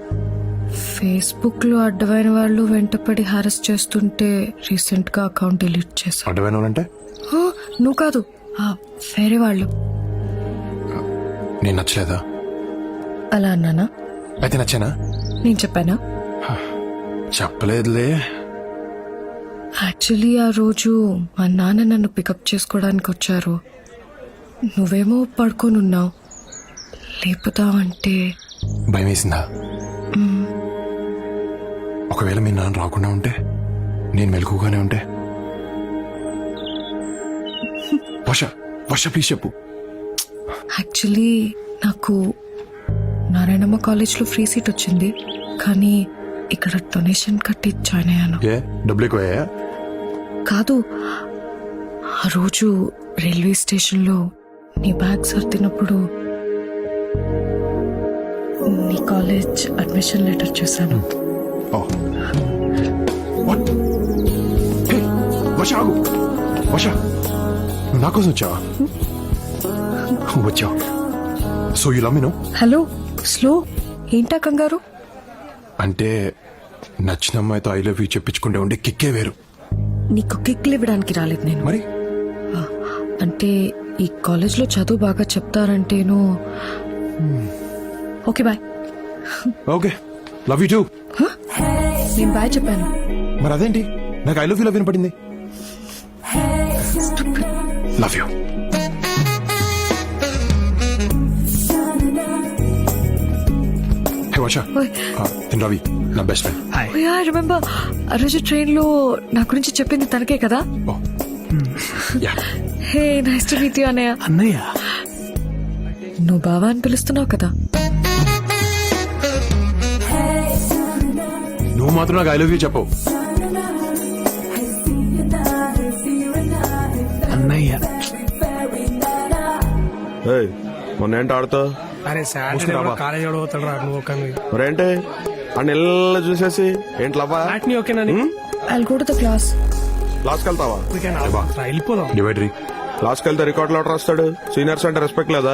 Facebook లో అడ్డమైన వాళ్ళు వెంటపడి హారెస్ చేస్తుంటే రీసెంట్ గా అకౌంట్ డిలీట్ చేశా. అడ్డమైన వాళ్ళంటే నువ్వు కాదు, వేరే వాళ్ళు. నేను నచ్చలేదా? అలా అన్నానా? అయితే నచ్చానా? నేను చెప్పానా? చెప్పలేదులే. యాక్చువల్లీ ఆ రోజు మా నాన్న నన్ను పికప్ చేసుకోవడానికి వచ్చారు. నువ్వేమో పడుకొని ఉన్నావు. లేపుతావంటే భయం వేసిందా? ఒకవేళ మీ నాన్న రాకుండా ఉంటే, నేను మెలకుగానే ఉంటే? వర్ష ప్లీజ్ చెప్పు. యాక్చువల్లీ నాకు నారాయణమ్మ కాలేజ్లో ఫ్రీ సీట్ వచ్చింది, కానీ ఇక్కడ డొనేషన్ కట్టి జాయిన్ అయ్యాను. ఏ డబ్బులు ఎక్కువయ్యా? కాదు, ఆ రోజు రైల్వే స్టేషన్లో నీ బ్యాగ్ సర్దినప్పుడు నీ కాలేజ్ అడ్మిషన్ లెటర్ చూశాను. వర్ష ఆగు. వర్ష నువ్వు నా కోసం వచ్చావా? వచ్చావు. So you love me no? Hello, slow ఏంటా కంగారు? అంటే నచ్చిన అమ్మాయితో ఐ లవ్ యూ చెప్పించుకుంటే ఉండే కిక్కే వేరు. నీకు కిక్లు ఇవ్వడానికి రాలేదు నేను. మరి అంటే ఈ కాలేజ్లో చదువు బాగా చెప్తారంటేను. Okay bye. Okay love you too. నేను బాయ్ చెప్పాను. మరి అదేంటి నాకు ఐ లవ్ యూ వినపడింది? Love you. హే వర్ష, నేను రవి, నా బెస్ట్ ఫ్రెండ్. రిమెంబర్ ఆ రోజు ట్రైన్ లో నా గురించి చెప్పింది తనకే కదా? Yeah. Hey nice to meet you అన్నయ్య. అన్నయ్య నువ్వు బావా అని పిలుస్తున్నావు కదా? నువ్వు మాత్రం నాకు ఐ లవ్ యూ చెప్పవు. అన్నయ్య. మొన్న ఏంటి ఆడుతావు? అరే సాటర్డే కాలేజ్ పోతాడు రా నువ్వు. ఒక మరేంటి ఆ నెల చూసేసి ఏంటి లవ్వా? ఓకేనా? I'll go to the class. క్లాస్కి వెళ్తావా? వెళ్ళిపోదాం. డివైడరీ క్లాస్కి వెళ్తే రికార్డులు ఎవరు రాస్తాడు? సీనియర్స్ అంటే రెస్పెక్ట్ లేదా?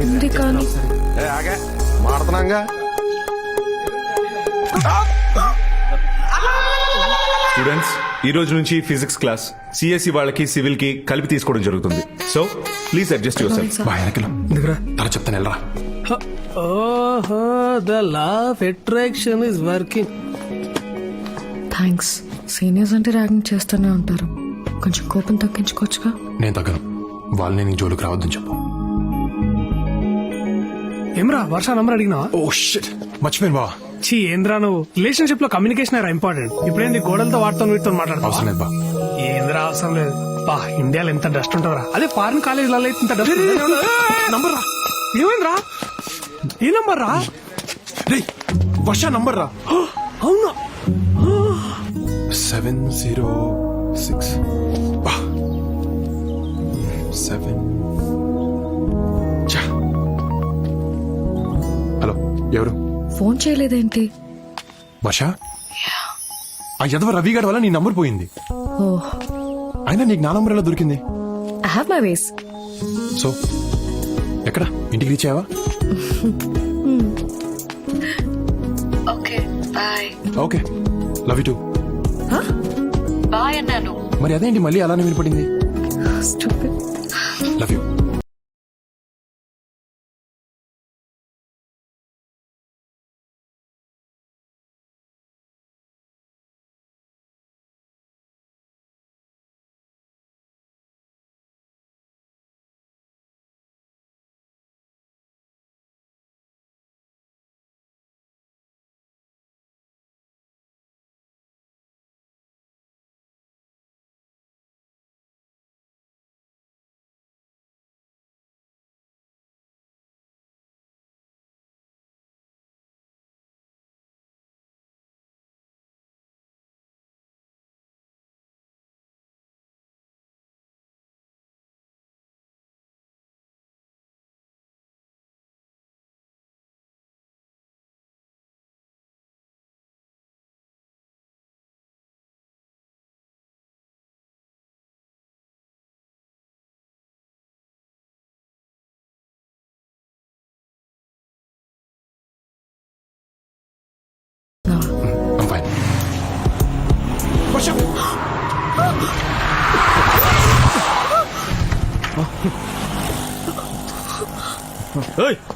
ఉంది కానీ ఆగే మాడుతున్నాగా. స్టూడెంట్స్, ఈ రోజు నుంచి ఫిజిక్స్ క్లాస్ సిఎస్సి వాళ్ళకి సివిల్ కి కలిపి తీసుకోవడం జరుగుతుంది. So please adjust your self. Bye వెనకలో తన చెప్తాను వెళ్ళరా. ఓహో, the law of attraction is working. Thanks. Seniors అంటే ర్యాగింగ్ చేస్తూనే ఉంటారు. కొంచెం కోపం తగ్గించుకోవచ్చుగా. నేను తగ్గను. వాళ్ళని నీ జోలికి రావద్దని చెప్పు. ఏమ్రా వర్ష నంబర్ అడిగినావా? ఓ షిట్, మర్చిపోయాను బా. చీ ఏంద్రా నువ్వు. రిలేషన్షిప్ లో కమ్యూనికేషన్ రా ఇంపార్టెంట్. ఇప్పుడేంది గోడలతో వాటితో వీటితో మాట్లాడతావు? అవసరం లేదు బా. ఏంద్రా అవసరం లేదు బా. ఇండియాలో ఎంత డస్ట్ ఉంటుందిరా. అదే ఫారిన్ కాలేజీలలో ఇంత డస్ట్. నంబర్ రా. ఏమైందిరా? ఏ నంబర్ రా? రే వర్ష నంబర్ రా. అవునా? 706 బా 7. హలో, ఎవరు? ఫోన్ చేయలేదేంటి? వర్ష, ఆ యదవ రవి గారి వల్ల నీ నంబర్ పోయింది. ఓహ్, అయినా నీకు నా నంబర్ ఎలా దొరికింది? I have my ways. So ఎక్కడ? ఇంటికి రీచ్ అయ్యావా? Okay bye. Okay love you too. Bye అన్నాను. మరి అదేంటి మళ్ళీ అలానే వినపడింది? స్టూపిడ్. Love you.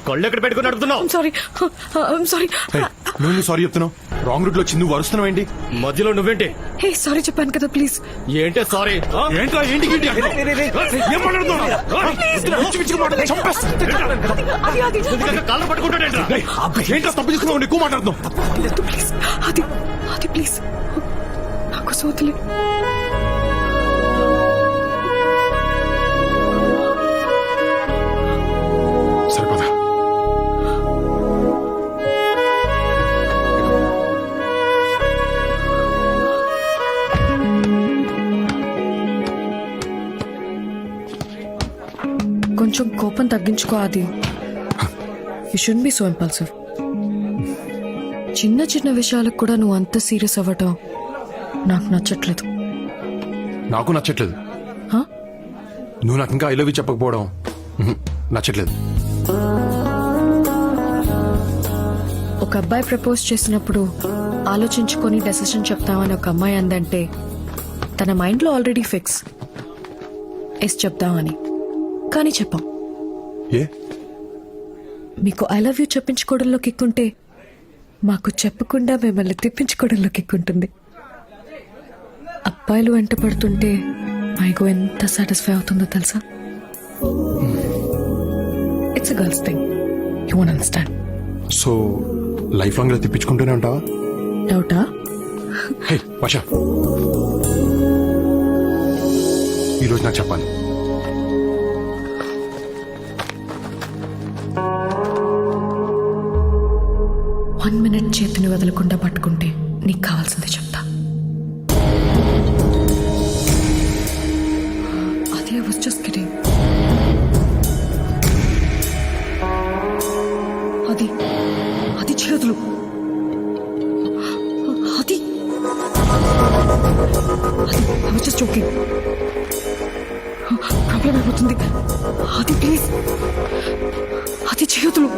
కళ్ళు ఎక్కడ పెట్టుకుని అడుగుతున్నావు? సారీ నువ్వు సారీ చెప్తున్నావు. రాంగ్ రూట్ లో వచ్చి నువ్వు అరుస్తున్నావు ఏంటి? మధ్యలో నువ్వేంటి? హే సారీ చెప్పాను కదా ప్లీజ్. ఏంటే సారీ? ఏంట్రా ఏంటి ఏంటి? ఏం మాట్లాడుతున్నావు? పిచ్చి పిచ్చిగా మాట్లాడుతున్నావు. చంపేస్తా. కాళ్ళు పట్టుకుంటాడేంట్రా? ఏంట్రా తప్పు తీసుకున్నావు? ఎక్కువ మాట్లాడుతున్నావు. ప్లీజ్ అది అది ప్లీజ్ నాకు సోతులే. సరిపోదా? కొంచెం కోపం తగ్గించుకో అది. You should be so impulsive. చిన్న చిన్న విషయాలకు కూడా నువ్వు అంత సీరియస్ అవ్వటం నాకు నచ్చట్లేదు. నాకు నచ్చట్లేదు. హా? నువ్వు నాకు ఇంకా ఐ లవ్ యూ చెప్పకపోవడం నచ్చట్లేదు. ఒక అబ్బాయి ప్రపోజ్ చేసినప్పుడు ఆలోచించుకొని డెసిషన్ చెప్తామని ఒక అమ్మాయి అందంటే తన మైండ్లో ఆల్రెడీ ఫిక్స్ ఎస్ చెప్తామని. కానీ చెప్పాం. ఏ మీకు ఐ లవ్ యూ చెప్పించుకోవడంలో కిక్కుంటే మాకు చెప్పకుండా మిమ్మల్ని తిప్పించుకోవడంలో కిక్కుంటుంది. అబ్బాయిలు వెంట పడుతుంటే మైగో ఎంత సాటిస్ఫై అవుతుందో తెలుసా? It's a girls thing. You won't understand. So life long తిప్పించుకుంటూనే ఉంటావా? డౌటా? హే వర్ష, ఈరోజు నాకు చెప్పాలి. వన్ మినిట్ చేతిని వదలకుండా పట్టుకుంటే నీకు కావాల్సింది చెప్తా. అదే I was just kidding. అది అది చేతులు అది I was just joking. Problem అయిపోతుంది. అది ప్లీజ్ అది చేతులు.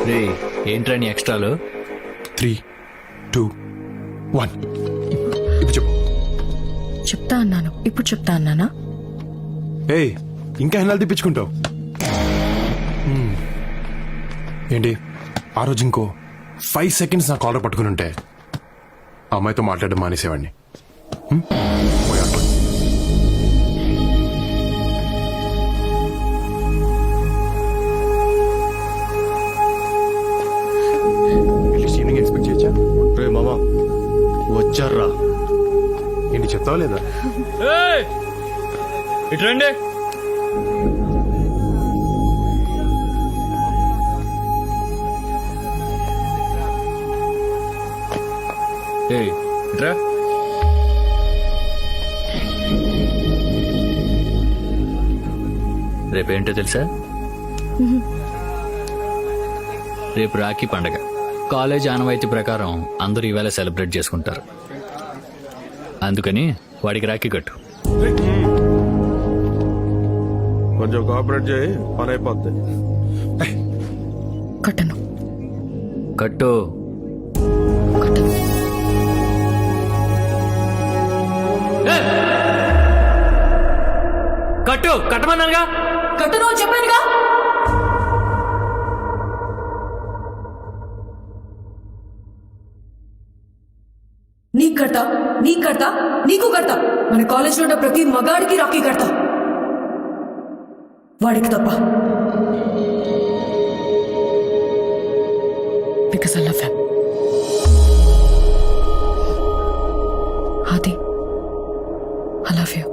రే ఏంట్రా నీ ఎక్స్ట్రాలు? 3, 2, 1 ఇప్పుడు చెప్పు. చెప్తా అన్నాను, ఇప్పుడు చెప్తా అన్నానా? ఏయ్ ఇంకా ఎన్నాళ్ళు తిప్పించుకుంటావు? ఏంటి ఆ రోజు ఇంకో 5 seconds నా కాలర్ పట్టుకుని ఉంటే ఆ అమ్మాయితో మాట్లాడడం మానేసేవాడిని. ఈవినింగ్ ఎక్స్పెక్ట్ చేయొచ్చా? రే మామా వచ్చారా? ఏంటి చెప్తావా లేదా? ఇటు రండి. ఇట్రా. రేపేంటో తెలుసా? రేపు రాఖీ పండగ. కాలేజ్ ఆనవాయితీ ప్రకారం అందరూ ఈవేళ సెలబ్రేట్ చేసుకుంటారు. అందుకని వాడికి రాఖీ కట్టు. కొంచెం కోఆపరేట్ చేయి, పని అయిపోద్ది. కట్టను కట్టు. కట్టను. కట్టు కట్టమన్నానుగా. కట్టను అని చెప్పానుగా. నీకు కడతా, నీకు కడతా, నీకు కడతా. మన కాలేజ్లో ఉన్న ప్రతి మగాడికి రాఖీ కడతా, వాడికి తప్ప. Because I love him. ఆది, ఐ లవ్ యూ.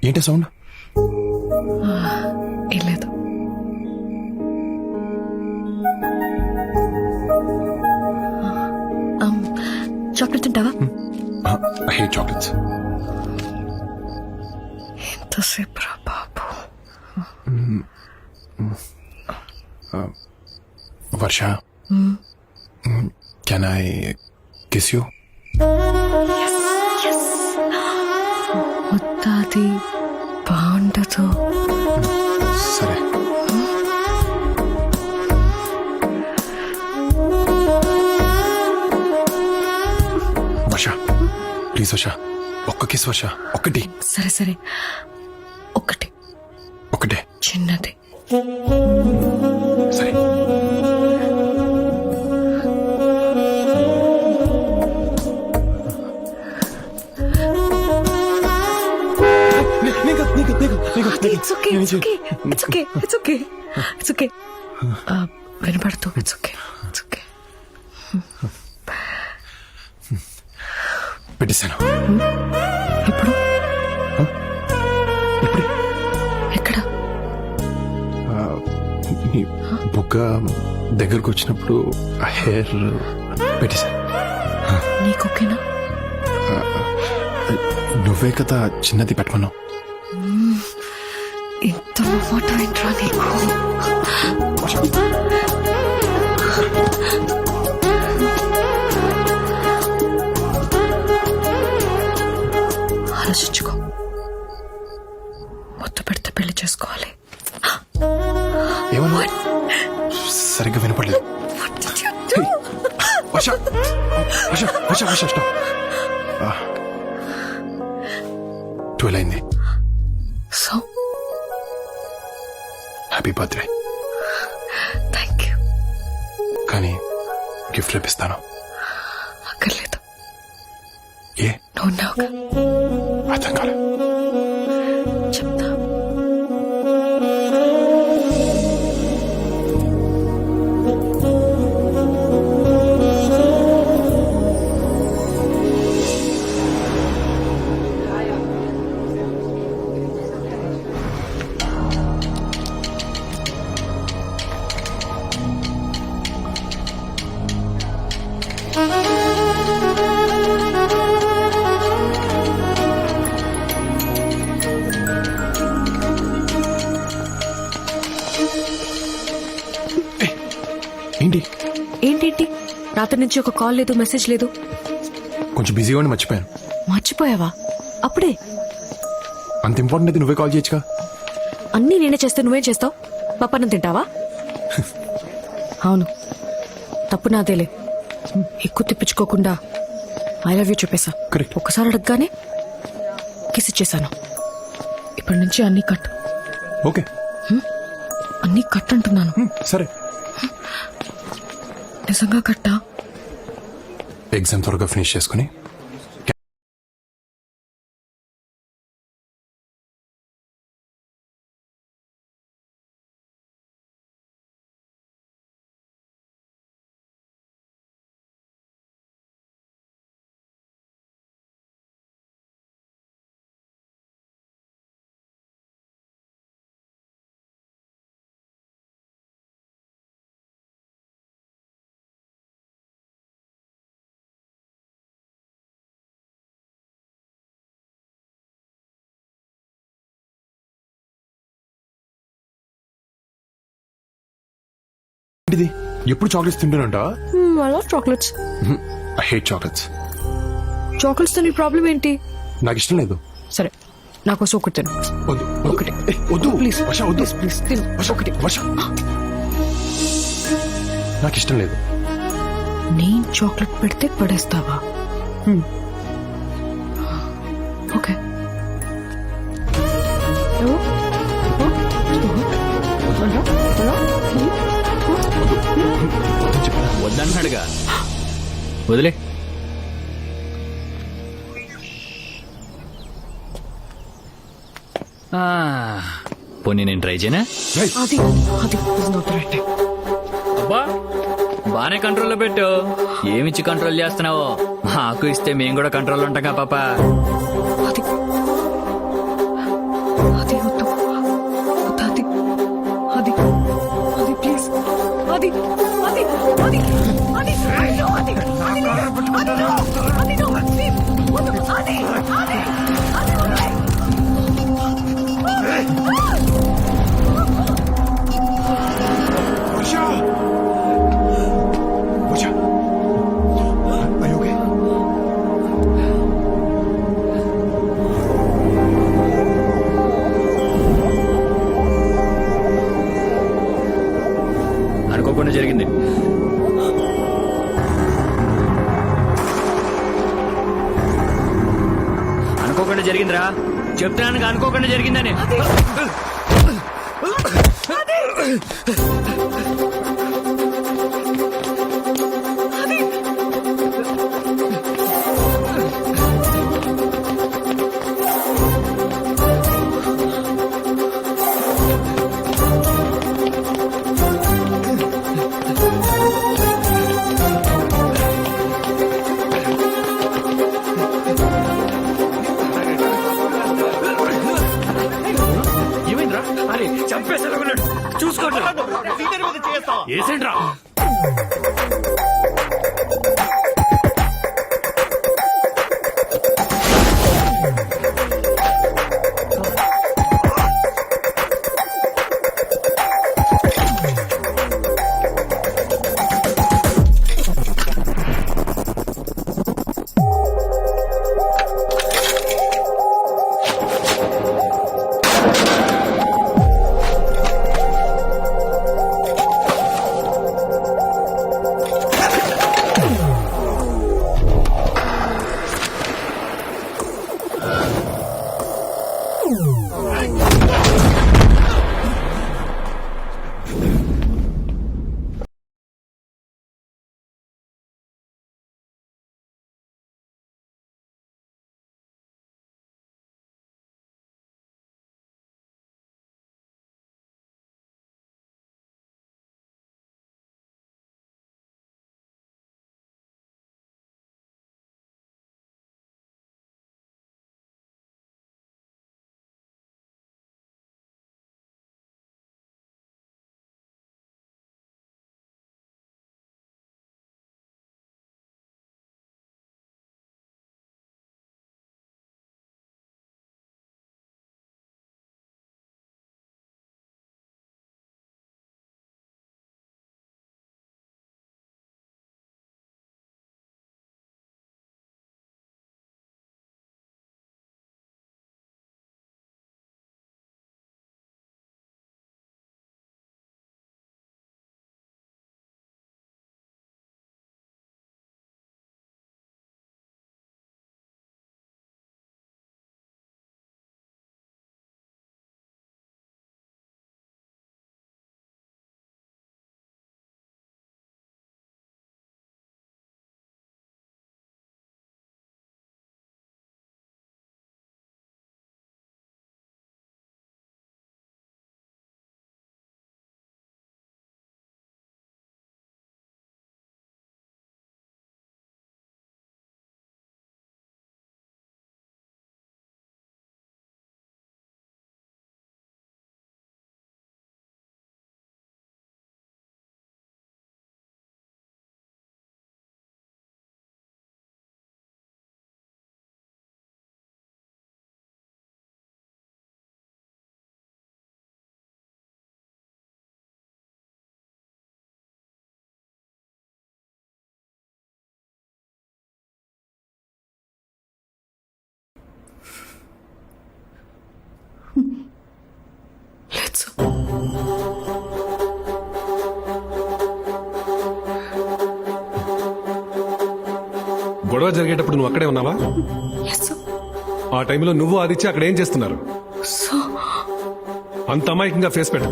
ఏంటి సౌండ్? ఏం లేదు. చాక్లెట్ తింటావా? చాక్లెట్స్. ఎంతసేపు రా బాబు. వర్ష, కెన్ ఐ కిస్ యూ? ముత్తాది బాగుండదు. సరే. వర్ష ప్లీజ్ వర్ష, ఒక్క కిస్ వర్ష, ఒక్కటి. సరే సరే, ఒకటి ఒకటే. చిన్నది. సరే. It's okay, it's okay, it's okay, it's okay, it's okay. వినపడుతూ ఇట్స్ ఓకే, ఇట్స్ ఓకే. పెట్టేశాను. ఇప్పుడు ఇప్పుడే ఎక్కడ? నీ బుగ్గ దగ్గరకు వచ్చినప్పుడు ఆ హెయిర్ పెట్టేశాను. నీకు ఓకేనా? నువ్వే కదా చిన్నది పెట్టమన్నావు. ఇంత మాట ఏంట్రా నీకు? ఆలోచించుకో. మొత్తం పెడితే పెళ్లి చేసుకోవాలి. ఏమన్నా సరిగ్గా వినపడలేదు. వర్ష వర్ష వర్ష వర్ష స్టాప్. 12 అయింది. So happy birthday. Thank you. కానీ గిఫ్ట్ రేపిస్తాను. అక్కర్లేదు, ఏ నువ్వు ఉన్నావుగా. అర్థం కాలే. చెప్తా. ఏంటి ఏంటేంటి? రాత్రి నుంచి ఒక కాల్ లేదు, మెసేజ్ లేదు. కొంచెం బిజీగా ఉండి మర్చిపోయాను. మర్చిపోయావా? అప్పుడే? అంత ఇంపార్టెంట్ అయితే నువ్వే కాల్ చేయొచ్చుగా. అన్నీ నేనే చేస్తే నువ్వేం చేస్తావు? పప్పన్నం తింటావా? అవును, తప్పు నాదేలే. ఎక్కువ తిప్పించుకోకుండా ఐ లవ్ యూ చెప్పేశా. కరెక్ట్. ఒక్కసారి అడగగానే కిస్ ఇచ్చేసాను. ఇప్పటి నుంచి అన్నీ కట్. ఓకే అన్నీ కట్ అంటున్నాను. సరే. నిజంగా కట్టా? ఎగ్జామ్ త్వరగా ఫినిష్ చేసుకుని ఎప్పుడు చాక్లెట్స్ తింటానంటా? I love chocolates. I hate chocolates. Chocolates తో నీ ప్రాబ్లం ఏంటి? నాకు ఇష్టం లేదు. సరే, నా కోసం ఒకటి తిను. వద్దు ఒకటి. వద్దు ప్లీజ్ వర్ష, వద్దు ప్లీజ్ తిను. ఒకటి. వర్ష, నాకు ఇష్టం లేదు. నేను చాక్లెట్ పెడితే పడేస్తావా? ఓకే. వద్దన్నాడుగా, వదిలే. పోనీ నేను ట్రై చేయనా? అది అది is not the right time. అబ్బా, బానే కంట్రోల్లో పెట్టు. ఏమిచ్చి కంట్రోల్ చేస్తున్నావో మాకు ఇస్తే మేము కూడా కంట్రోల్ ఉంటాగా పాప. అది అది వద్దు, అది అది అది ప్లీజ్, అది అది అది అది అది అది అది జరిగిందిరా చెప్తున్నాను అనుకోకుండా జరిగిందని. ఏమైందిరా? అరే చంపేసేలా ఉన్నాడు, చూసుకోండి. ఏసేంట్రా? Let's గొడవ జరిగేటప్పుడు నువ్వు అక్కడే ఉన్నావా? yes, ఆ టైంలో నువ్వు ఆదిత్య అక్కడ ఏం చేస్తున్నారు? so అంత అమాయకంగా ఫేస్ పెట్టు.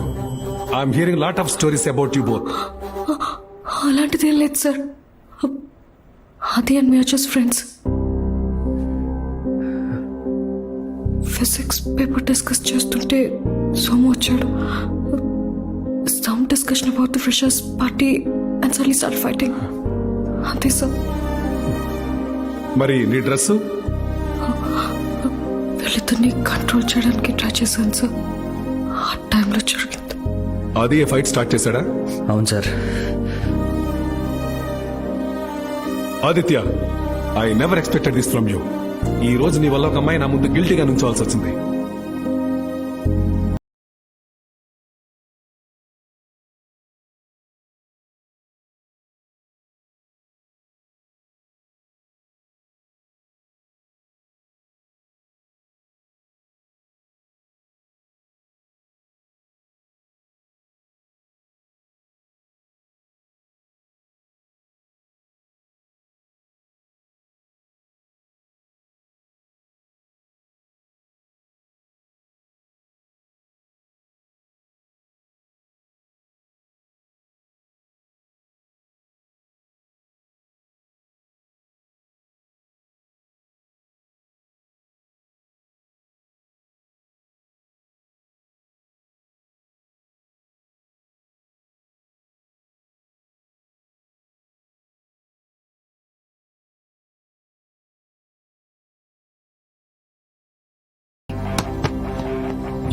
I'm hearing lot of stories about you both. అలాంటిదేం లేదు సార్. అది అండ్ మేము just friends. Physics paper discuss చేస్తుంటే సోము వచ్చాడు. Some discussion about the freshers party and suddenly start fighting. అంతే సార్. మరి నీ డ్రెస్సు? వీళ్ళిద్దరిని కంట్రోల్ చేయడానికి ట్రై చేశాను సార్. ఆ టైంలో జరిగింది. అది ఏ ఫైట్ స్టార్ట్ చేశాడా? అవును sir. Aditya, I never expected this from you. ఈ రోజు నీ వల్ల ఒక అమ్మాయి నా ముందు గిల్టీగా నుంచోవాల్సి వచ్చింది.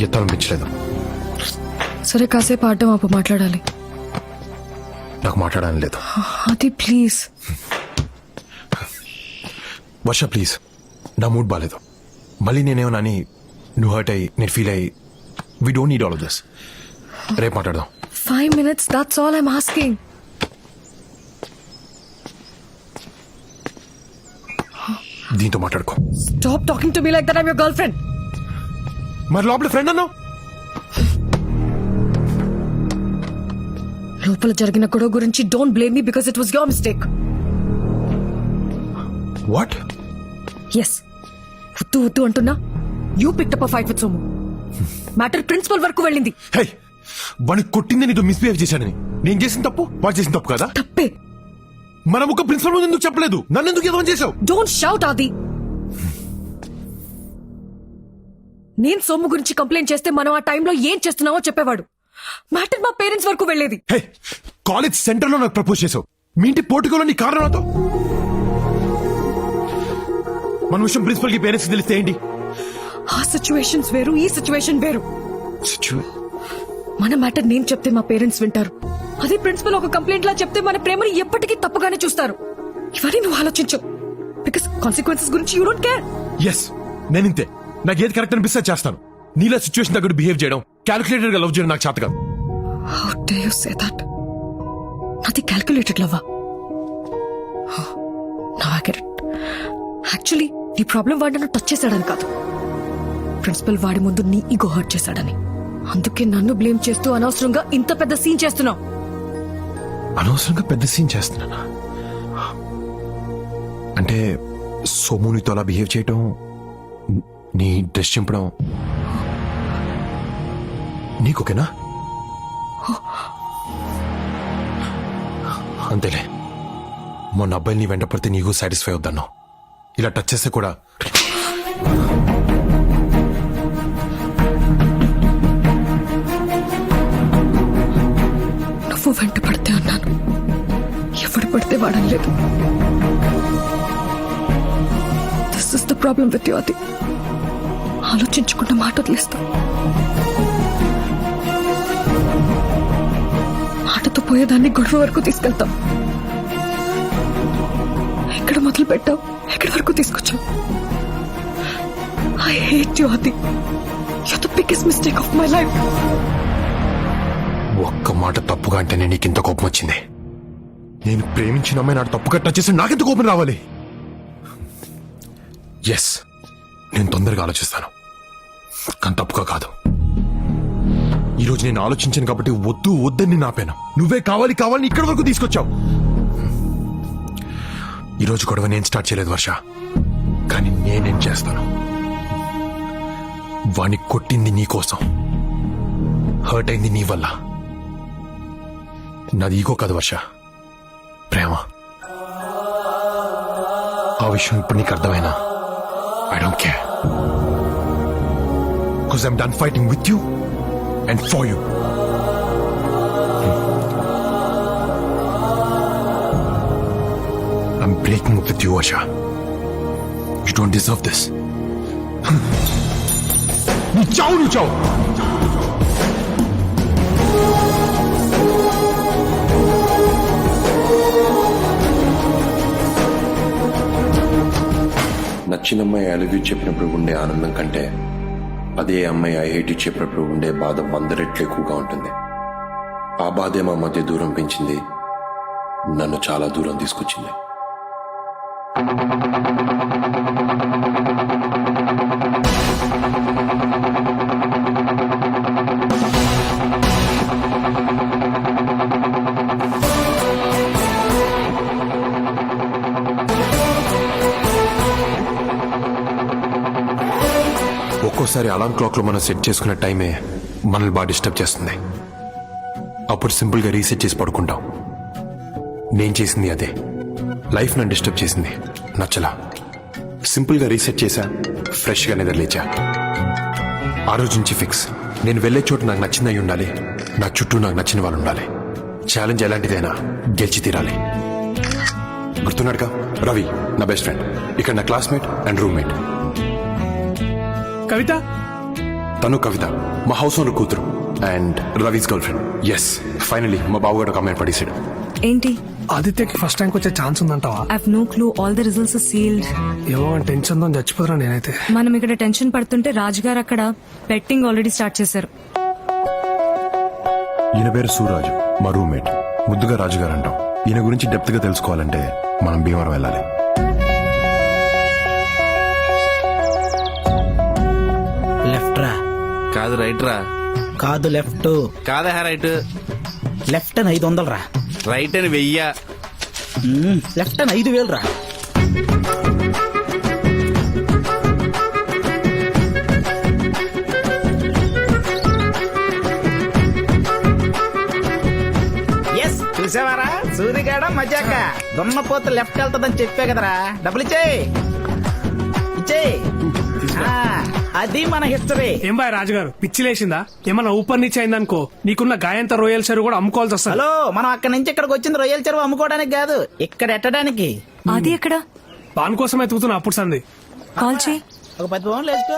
ఎత్తాలనిపించలేదు. సరే కాసేపు ఆడటం అప్పు మాట్లాడాలి. నాకు మాట్లాడాలని లేదు. అది ప్లీజ్. వర్ష ప్లీజ్, నా మూడ్ బాగాలేదు. మళ్ళీ నేనేమన్నా అని నువ్వు హర్ట్ అయ్యి నేను ఫీల్ అయ్యి we don't need all of this. రేపు మాట్లాడదాం. 5 minutes, that's all I'm asking. దీంతో మాట్లాడుకో. Stop talking to me like that, I'm your girlfriend. మరి లోపల ఫ్రెండ్ అన్నావు. లోపల జరిగిన గొడవ గురించి don't blame me because it was your mistake. What? Yes, వద్దు వద్దు అంటున్నా. You picked up a fight with Somu. Matter principal వరకు వెళ్ళింది. హే, వాడిని కొట్టింది నీతో మిస్బిహేవ్ చేశానని. నేను చేసిన తప్పు వాడు చేసిన తప్పు కదా? తప్పే. మనం ఒక ప్రిన్సిపల్ ముందు ఎందుకు చెప్పలేదు? నన్ను ఎందుకు ఏదో చేసావు? డోంట్ షౌట్ ఆది. నేను సోము గురించి కంప్లైంట్ చేస్తే మనం ఆ టైంలో ఏం చేస్తున్నావో చెప్పేవాడు. మ్యాటర్ మా పేరెంట్స్ వరకు వెళ్ళేది. హే, కాలేజ్ సెంటర్ లో నాకు ప్రపోజ్ చేసావు. మీ ఇంటి పోర్టుకోలో నీ కారణంతో మన విషయం ప్రిన్సిపల్ కి పేరెంట్స్ తెలిస్తే ఏంటి? ఆ సిచ్యువేషన్స్ వేరు, ఈ సిచ్యువేషన్ వేరు. మన మ్యాటర్ నేను చెప్తే మా పేరెంట్స్ వింటారు. అదే ప్రిన్సిపల్ ఒక కంప్లైంట్ లా చెప్తే మన ప్రేమని ఎప్పటికీ తప్పుగానే చూస్తారు. ఇవన్నీ నువ్వు ఆలోచించు. బికాస్ కాన్సిక్వెన్సెస్ గురించి యూ డోంట్ కేర్. ఎస్, నేను ఇంతే. నాకు ఏది కరెక్ట్ అనిపిస్తే చేస్తాను. నీలా సిచ్యువేషన్ దగ్గర బిహేవ్ చేయడం, క్యాలిక్యులేటెడ్ గా లవ్ చేయడం నాకు చేత కాదు. How do you say that? నాది క్యాలిక్యులేటెడ్ లవ్వా? Now I get it. Actually నీ ప్రాబ్లం వాడు నన్ను టచ్ చేశాడని కాదు, ప్రిన్సిపల్ వాడి ముందు నీ ఈగో హర్ట్ చేశాడని. అందుకే నన్ను బ్లేమ్ చేస్తూ అనవసరంగా ఇంత పెద్ద సీన్ చేస్తున్నావు. అనవసరంగా పెద్ద సీన్ చేస్తున్నానా? అంటే సోమునితో అలా బిహేవ్ చేయటం, నీ డ్రెస్ చింపడం నీకోకేనా? అంతేలే. మొన్న అబ్బాయిని నీ వెంట పడితే నీకు సాటిస్ఫై అవుతాను. ఇలా టచ్ చేస్తే కూడా నువ్వు వెంట పడితే అన్నాను, ఎవడు పడితే వాడలేదు. This is the problem with you అది. ఆలోచించకుండా మాట వదిలేస్తా. మాటతో పోయేదాన్ని గొడవ వరకు తీసుకెళ్తాం. ఎక్కడ మొదలు పెట్టావు, ఎక్కడి వరకు తీసుకొచ్చావు? ఐ హేట్ యు అది. You the biggest mistake of my life. ఒక్క మాట తప్పుగా అంటేనే నీకింత కోపం వచ్చింది. నేను ప్రేమించిన అమ్మాయి నాకు తప్పుగా టచ్ చేసి నాకెంత కోపం రావాలి? ఎస్, నేను తొందరగా ఆలోచిస్తాను, కానీ తప్పుగా కాదు. ఈరోజు నేను ఆలోచించాను కాబట్టి వద్దు వద్దని నాపాను. నువ్వే కావాలి కావాలని ఇక్కడి వరకు తీసుకొచ్చావు. ఈరోజు గొడవ నేను స్టార్ట్ చేయలేదు వర్ష, కానీ నేనేం చేస్తాను. వాణ్ణి కొట్టింది నీ కోసం, హర్ట్ అయింది నీ వల్ల. నాది ఈగో కాదు వర్ష, ప్రేమ. ఆ విషయం ఇప్పుడు నీకు అర్థమైనా I don't care. Because I'm done fighting with you and for you. I'm breaking up with you, Asha. You don't deserve this. You చావు. నచ్చిన అమ్మాయి ఐ లవ్ యూ చెప్పినప్పుడు ఉండే ఆనందం కంటే అదే అమ్మాయి ఐ హేట్ యూ చెప్పినప్పుడు ఉండే బాధ 100 రెట్లు ఎక్కువగా ఉంటుంది. ఆ బాధే మా మధ్య దూరం పెంచింది, నన్ను చాలా దూరం తీసుకొచ్చింది. ఒక్కోసారి అలారం క్లాక్ లో మనం సెట్ చేసుకున్న టైమే మనల్ని బాగా డిస్టర్బ్ చేస్తుంది. అప్పుడు సింపుల్ గా రీసెట్ చేసి పడుకుంటాం. నేను చేసింది అదే. లైఫ్ నన్ను డిస్టర్బ్ చేసింది, నచ్చలా. సింపుల్ గా రీసెట్ చేశా, ఫ్రెష్ గా నిద్రలేచా. ఆ రోజు నుంచి ఫిక్స్, నేను వెళ్లే చోటు నాకు నచ్చింది అయి ఉండాలి, నా చుట్టూ నాకు నచ్చిన వాళ్ళు ఉండాలి. ఛాలెంజ్ ఎలాంటిదైనా గెలిచి తీరాలి. గుర్తున్నాడుగా రవి, నా బెస్ట్ ఫ్రెండ్, ఇక్కడ నా క్లాస్మేట్ అండ్ రూమ్మేట్. కవిత, తను కవిత మా హౌస్ ఓనర్ కూతురు and Ravi's girl friend. Yes, finally మా బావగాడు ఒక అమ్మాయిని పడేసాడు. ఏంటి? ఆదిత్యకి ఫస్ట్ ర్యాంక్ వచ్చే ఛాన్స్ ఉందంటావా? I have no clue. All the results sealed. ఏమో టెన్షన్ తో చచ్చిపోతున్నా నేనైతే. మనం ఇక్కడ టెన్షన్ పడుతుంటే రాజుగారు అక్కడ బెట్టింగ్ ఆల్రెడీ స్టార్ట్ చేశారు. ఈయన పేరు సూరాజు, మా రూమ్మేట్. ముద్దుగా రాజుగారు అంటాం. ఈయన గురించి డెప్త్ గా తెలుసుకోవాలంటే మనం భీమవరం వెళ్ళాలి. లెఫ్ట్ రా. కాదు రైట్ రా. కాదు లెఫ్ట్. కాదా రైట్. లెఫ్ట్ అని 500 రా. రైట్ అని 1000. లెఫ్ట్ అని 5000 రా. ఎస్, చూసావారా సూర్యగాడ మజాక. దున్నపోత లెఫ్ట్ వెళ్తుందని చెప్పే కదరా. డబ్బులు ఇచ్చేయి. అది మన హిస్టరీ. ఏం బాయ్ రాజుగారు, పిచ్చి లేచిందా? ఏమన్నా ఊపర్ నుంచి అయిందనుకో నీకున్న గాయంత రొయ్యల చెరువు కూడా అమ్ముకోవాల్సి వస్తుంది. హలో, మనం అక్కడి నుంచి ఇక్కడికి వచ్చింది రొయ్యల చెరువు అమ్ముకోవడానికి కాదు, ఇక్కడ ఎట్టడానికి. అది ఎక్కడ? పాన్ కోసం ఎత్తుకుతున్నా అప్పుడు సంది. కాల్ చేయి. ఒక 10 పౌండ్లు వేసుకో.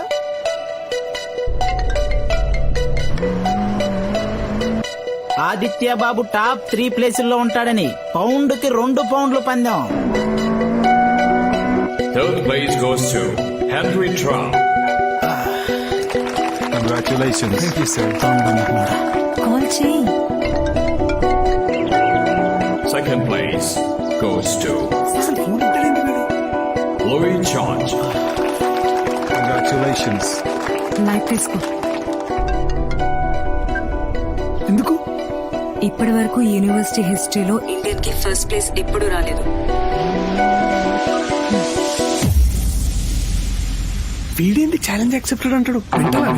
ఆదిత్య బాబు టాప్ 3 ప్లేసుల్లో ఉంటాడని పౌండ్ కి 2 పౌండ్లు పందెం. Third place goes to Henry Trump. Congratulations. Thank you sir. Call చేయి. Second place goes to Louis George. Congratulations. Light తీసుకో. ఎందుకు? ఇప్పటి వరకు యూనివర్సిటీ హిస్టరీలో ఇండియన్ కి ఫస్ట్ ప్లేస్ ఎప్పుడు రాలేదు. వీడేంటి ఛాలెంజ్ యాక్సెప్టెడ్ అంటాడు? వింటావా?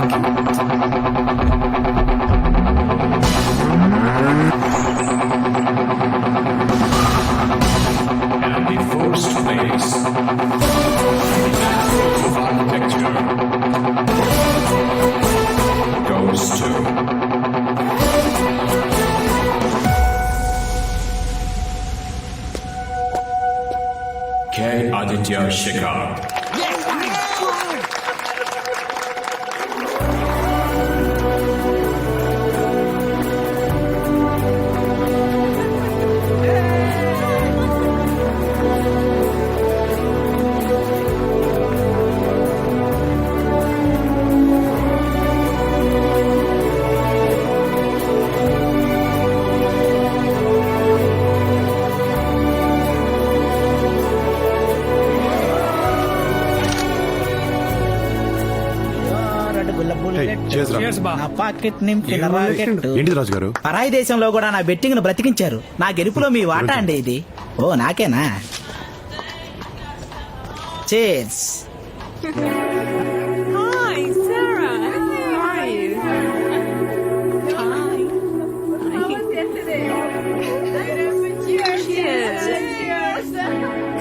And the first place of architecture goes to K. Aditya Shikhar. Cheers బా. నా పాకెట్ నింపిన రాకెట్. ఏంటి రాజుగారు? పరాయి దేశంలో కూడా నా బెట్టింగ్ ను బ్రతికించారు. నా గెలుపులో మీ వాటా అండి ఇది. ఓ నాకేనా? చేర్స్.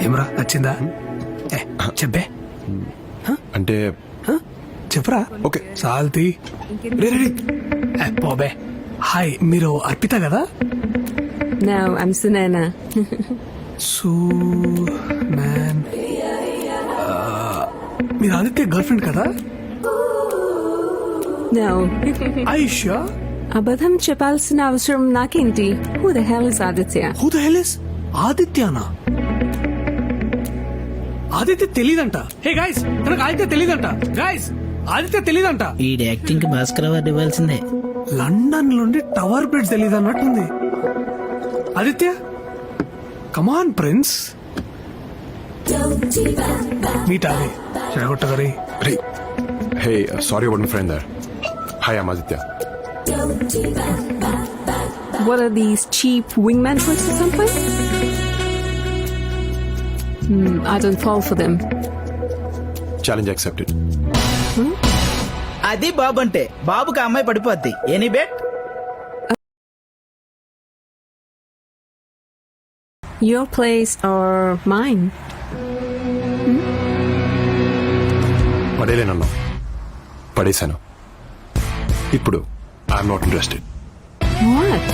ఏమరా నచ్చిందా? చెప్పే. అంటే చెప్పరా. ఓకే. సాల్తీ పోబే. హాయ్, మీరు అర్పిత కదా? No, I'm Sunana. మీరు ఆదిత్య గర్ల్ ఫ్రెండ్ కదా? No. ఐషా. అబద్ధం చెప్పాల్సిన అవసరం నాకేంటి? Who the hell is Aditya? Who the hell is ఆదిత్యనా? ఆదిత్య తెలీదంట. హే గైస్, తనకు ఆదిత్య తెలీదంట. గైస్, ఆదిత్య తెలీదంట. ఈ యాక్టింగ్ కి భాస్కర్ అవార్డు ఇవ్వాల్సిందే. లండన్ నుండి టవర్ బ్రిడ్జ్ తెలీదు అన్నట్టుంది. Aditya, come on prince. Meet Adi చెడగొట్టగరి. Hey, sorry about my friend there. Hi, I'm Aditya. What are these cheap wingman tricks or something? I don't fall for them. Challenge accepted. అది బాబు అంటే. బాబుకి ఆ అమ్మాయి పడిపోద్ది. Any bet? Your place or mine? పడేలేనన్నా, పడేశాను. ఇప్పుడు ఐఎమ్ నాట్ ఇంట్రెస్టెడ్. What?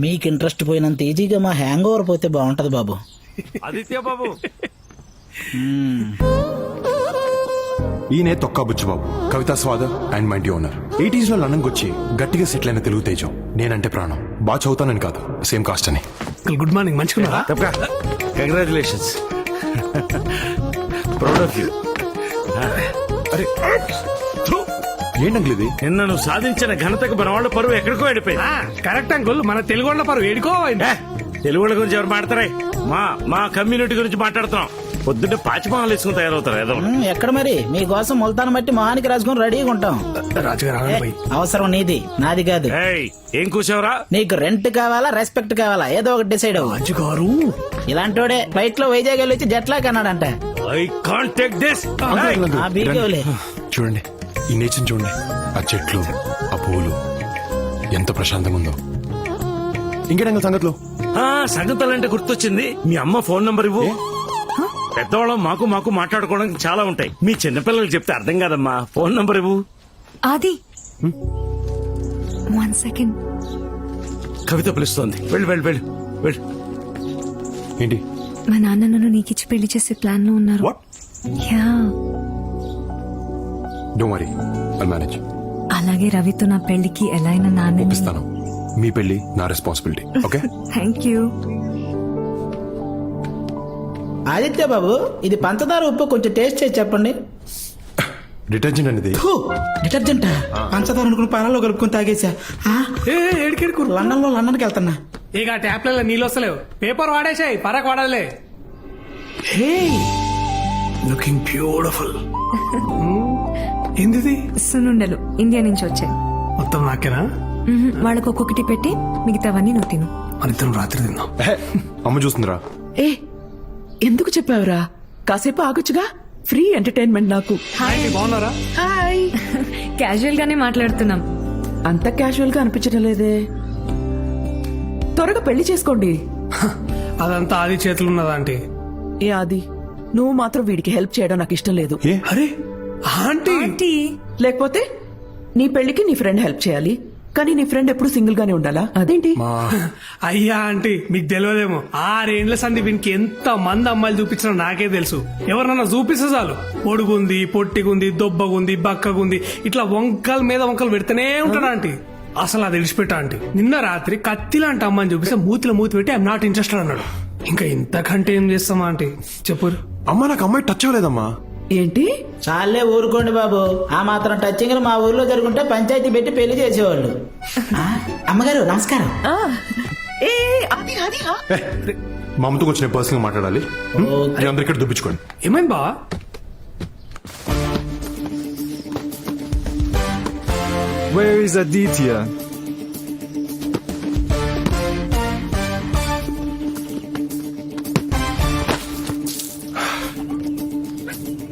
మీకు ఇంట్రెస్ట్ పోయినంత ఈజీగా మా హ్యాంగ్ ఓవర్ పోతే బాగుంటది బాబు. ఆదిత్య బాబు ఈయనే తొక్కా బుచ్చిబాబు, కవితా స్వాద అండ్ మై డి ఓనర్. 80s లో లండన్కి వచ్చి గట్టిగా సెటిల్ అయిన తెలుగు తేజం. నేనంటే ప్రాణం, బాగా చదువుతానని కాదు, సేమ్ కాస్ట్ అని. గుడ్ మార్నింగ్, మంచిగున్నారా? Congratulations, proud of you. అరే ఏంటంకుల్ ఇది? నిన్న నువ్వు సాధించిన ఘనతకు మనవాళ్ళ పరువు ఎక్కడికో వెళ్ళిపోయింది. కరెక్ట్ అంకుల్, మన తెలుగు వాళ్ళ పరు వేడుకో. తెలుగు వాళ్ళ గురించి ఎవరు మాట్లాడతారా? మా కమ్యూనిటీ గురించి మాట్లాడుతున్నాం. పొద్దున్నే పాచిమహాలు వేసుకుని తయారవుతారు ఏదో. ఎక్కడ మరి మీకోసం ముల్తాన్ బట్టి మొహానికి రాసుకుని రెడీగా ఉంటాం. రాజుగారు అవసరం నీది, నాది కాదు. ఏం కూర్చోవరా? నీకు రెంట్ కావాలా రెస్పెక్ట్ కావాలా ఏదో ఒకటి డిసైడ్ అవ్వు. రాజుగారు ఇలాంటోడే ఫ్లైట్ లో వైజాగ్ వెళ్ళి వచ్చి జెట్ లాగ్ అన్నాడంట. I can't take this. ఆ బీకేలే. చూడండి ఈ నేచర్ చూడండి, ఆ చెట్లు, ఆ పువ్వులు, ఎంత ప్రశాంతంగా ఉందో. ఇంకేటంగా సంగతులు? సంగతులంటే గుర్తొచ్చింది, మీ అమ్మ ఫోన్ నంబర్ ఇవ్వు. పెద్దవాళ్ళం మాకు మాట్లాడుకోవడానికి చాలా ఉంటాయి. మీ చిన్నపిల్లలు చెప్తే అర్థం కాదమ్మా. ఫోన్ నంబర్ ఇవ్వు. ఆది 1 సెకండ్. కవిత పిలుస్తోంది, వెళ్ళు వెళ్ళు వెళ్ళు వెళ్ళు. ఏంటి? మా నాన్న నన్ను నీకిచ్చి పెళ్లి చేసే ప్లాన్ లో ఉన్నారు. Yeah, don't worry, I'll manage. అలాగే రవితో నా పెళ్లికి ఎలా అయినా నాన్న ఒప్పిస్తాను. మీ పెళ్లి నా responsibility. Okay? Thank you. Aditya బాబు, ఇది పంచదార ఉప్పు కొంచెం టేస్ట్ చేసి చెప్పండి. డిటర్జెంట్ అనేది. డిటర్జెంట్ పంచదార అనుకుని పాలలో కలుపుకొని తాగేసా. లండన్కి వెళ్తున్నా. ఇక ట్యాప్లలో నీళ్ళు వస్తలేవు, పేపర్ వాడేసాయి, పరాకు వాడాలే. Looking beautiful. ఏంది? సున్నుండలు ఇండియా నుంచి వచ్చాయి. మొత్తం నాకేనా? వాళ్ళకు ఒక్కొక్కటి పెట్టి మిగతావన్నీ నువ్వు తిను. మనిద్దరం రాత్రి తిందాం. అమ్మ చూస్తుందిరా. ఏ ఎందుకు చెప్పావురా? కాసేపు ఆగొచ్చుగా, ఫ్రీ ఎంటర్టైన్మెంట్ నాకు. బాగున్నారా? హాయ్. క్యాజువల్ గానే మాట్లాడుతున్నాం. అంత క్యాజువల్ గా అనిపించడం లేదే. త్వరగా పెళ్లి చేసుకోండి. అదంతా ఆది చేతులు ఉన్నదా ఆంటీ? ఏ ఆది, నువ్వు మాత్రం వీడికి హెల్ప్ చేయడం నాకు ఇష్టం లేదు. అరే ఆంటీ, లేకపోతే నీ పెళ్లికి నీ ఫ్రెండ్ హెల్ప్ చేయాలి, కానీ నీ ఫ్రెండ్ ఎప్పుడు సింగిల్ గానే ఉండాలా? అదేంటి? అయ్యా ఆంటీ, మీకు తెలియదేమో, 6 ఏండ్ల సంది వీనికి ఎంత మంది అమ్మాయిలు చూపించినా నాకే తెలుసు. ఎవరన్నా చూపిస్తే చాలు, పొడుగుంది, పొట్టిగుంది, దొబ్బగుంది, బక్కగుంది, ఇట్లా వంకల మీద వంకలు పెడితేనే ఉంటాడు ఆంటీ. అసలు అది విడిచిపెట్టా ఆంటీ. నిన్న రాత్రి కత్తి లాంటి అమ్మాయిని చూపిస్తే మూతిలో మూతి పెట్టి ఐఎమ్ నాట్ ఇంట్రెస్టెడ్ అన్నాడు. ఇంకా ఇంతకంటే ఏం చేస్తామా ఆంటీ చెప్పు. అమ్మా నాకు అమ్మాయి టచ్ అవ్వలేదమ్మా. ఏంటి? చాలే ఊరుకోండి బాబు, ఆ మాత్రం టచింగ్ మా ఊర్లో జరుగుంటే పంచాయతీ పెట్టి పెళ్లి చేసేవాళ్ళు. అమ్మగారు నమస్కారం. మా అమ్మతో కొంచెం నేను పర్సనల్ గా మాట్లాడాలి. అందరు ఇక్కడ దుబ్బించుకోండి. ఏమైంది బావా? Where is Aditya?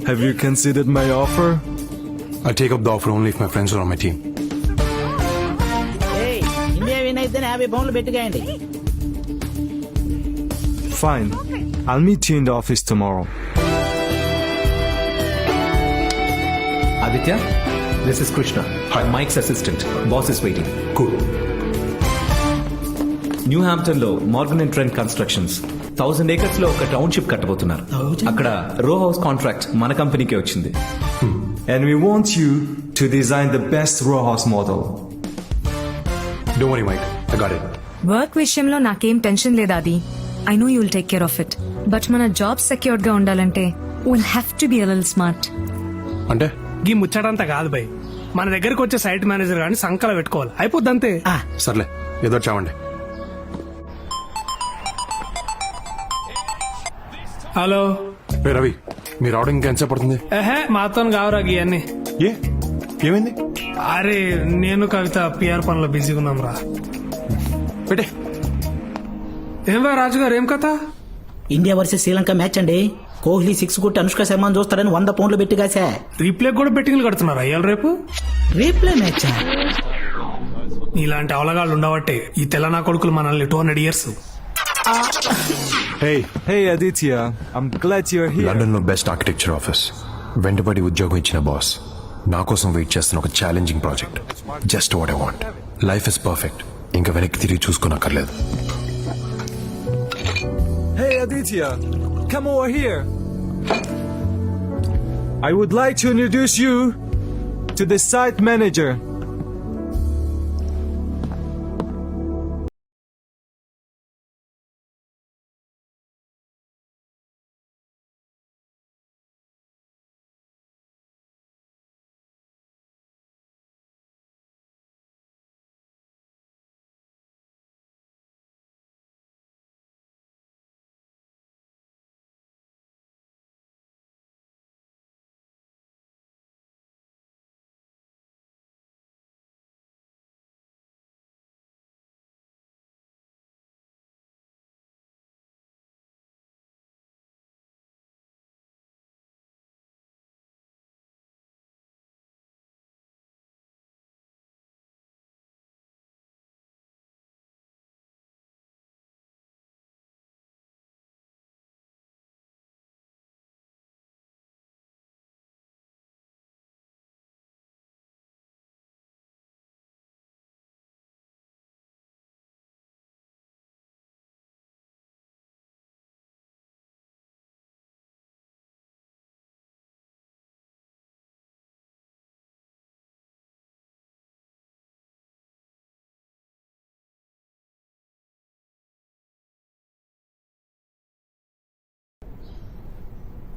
Have you considered my offer? I'll take up the offer only if my friends are on my team. India win అయితే 50 పౌండ్లు పెట్టుకోండి. Fine. I'll meet you in the office tomorrow. Aditya, this is Krishna. Hi. Mike's assistant. Boss is waiting. Cool. New Hampton లో Morgan and Trent constructions 1000 acres లో ఒక టౌన్షిప్ కట్టబోతున్నారు. అక్కడ రో హౌస్ కాంట్రాక్ట్ మన కంపెనీకే వచ్చింది. And we want you to design the best row house model. Don't worry, Mike. I got it. Work విషయంలో నాకేం టెన్షన్ లేదు అది. I know you will take care of it. But మన జాబ్ సెక్యూర్డ్ గా ఉండాలంటే will have to be a little smart. అంటే గీ ముచ్చటంతా కాదు భయ్, మన దగ్గరకు వచ్చే సైట్ మేనేజర్ గాని సంకల పెట్టుకోవాలి, అయిపోద్ది అంతే. సర్లే ఏదో చావండి. హలో రవి, మీరు రావడం ఇంకా ఎంతసేపు పడుతుంది? మాతో కావరా గీ. ఏమైంది? అరే నేను కవిత పిఆర్ పనులో బిజీగా ఉన్నాం రా. పెట్టే. ఏం రా రాజుగారు, ఏం కథ? ఇండియా వర్సెస్ శ్రీలంక మ్యాచ్ అండి. కోహ్లీ 6 కొట్టి అనుష్క శర్మను చూస్తారని 100 పౌండ్లు పెట్టి కాసా. రీప్లే కూడా బెట్టింగ్లు కడుతున్నారు అయ్యాలి రేపు. Replay match? ఇలాంటి అవలగాళ్ళు ఉండబట్టే ఈ తెలంగాణ కొడుకులు మనల్ని 200 years. Hey Aditya, I'm glad you're here. London లో బెస్ట్ ఆర్కిటెక్చర్ ఆఫీస్, వెంటబడి ఉద్యోగం ఇచ్చిన బాస్, నా కోసం వెయిట్ చేస్తున్న ఒక challenging project. Just what I want. Life is perfect, ఇంకా వెనక్కి తిరిగి చూసుకోనక్కర్లేదు. Hey Aditya, come over here. I would like to introduce you to the site manager.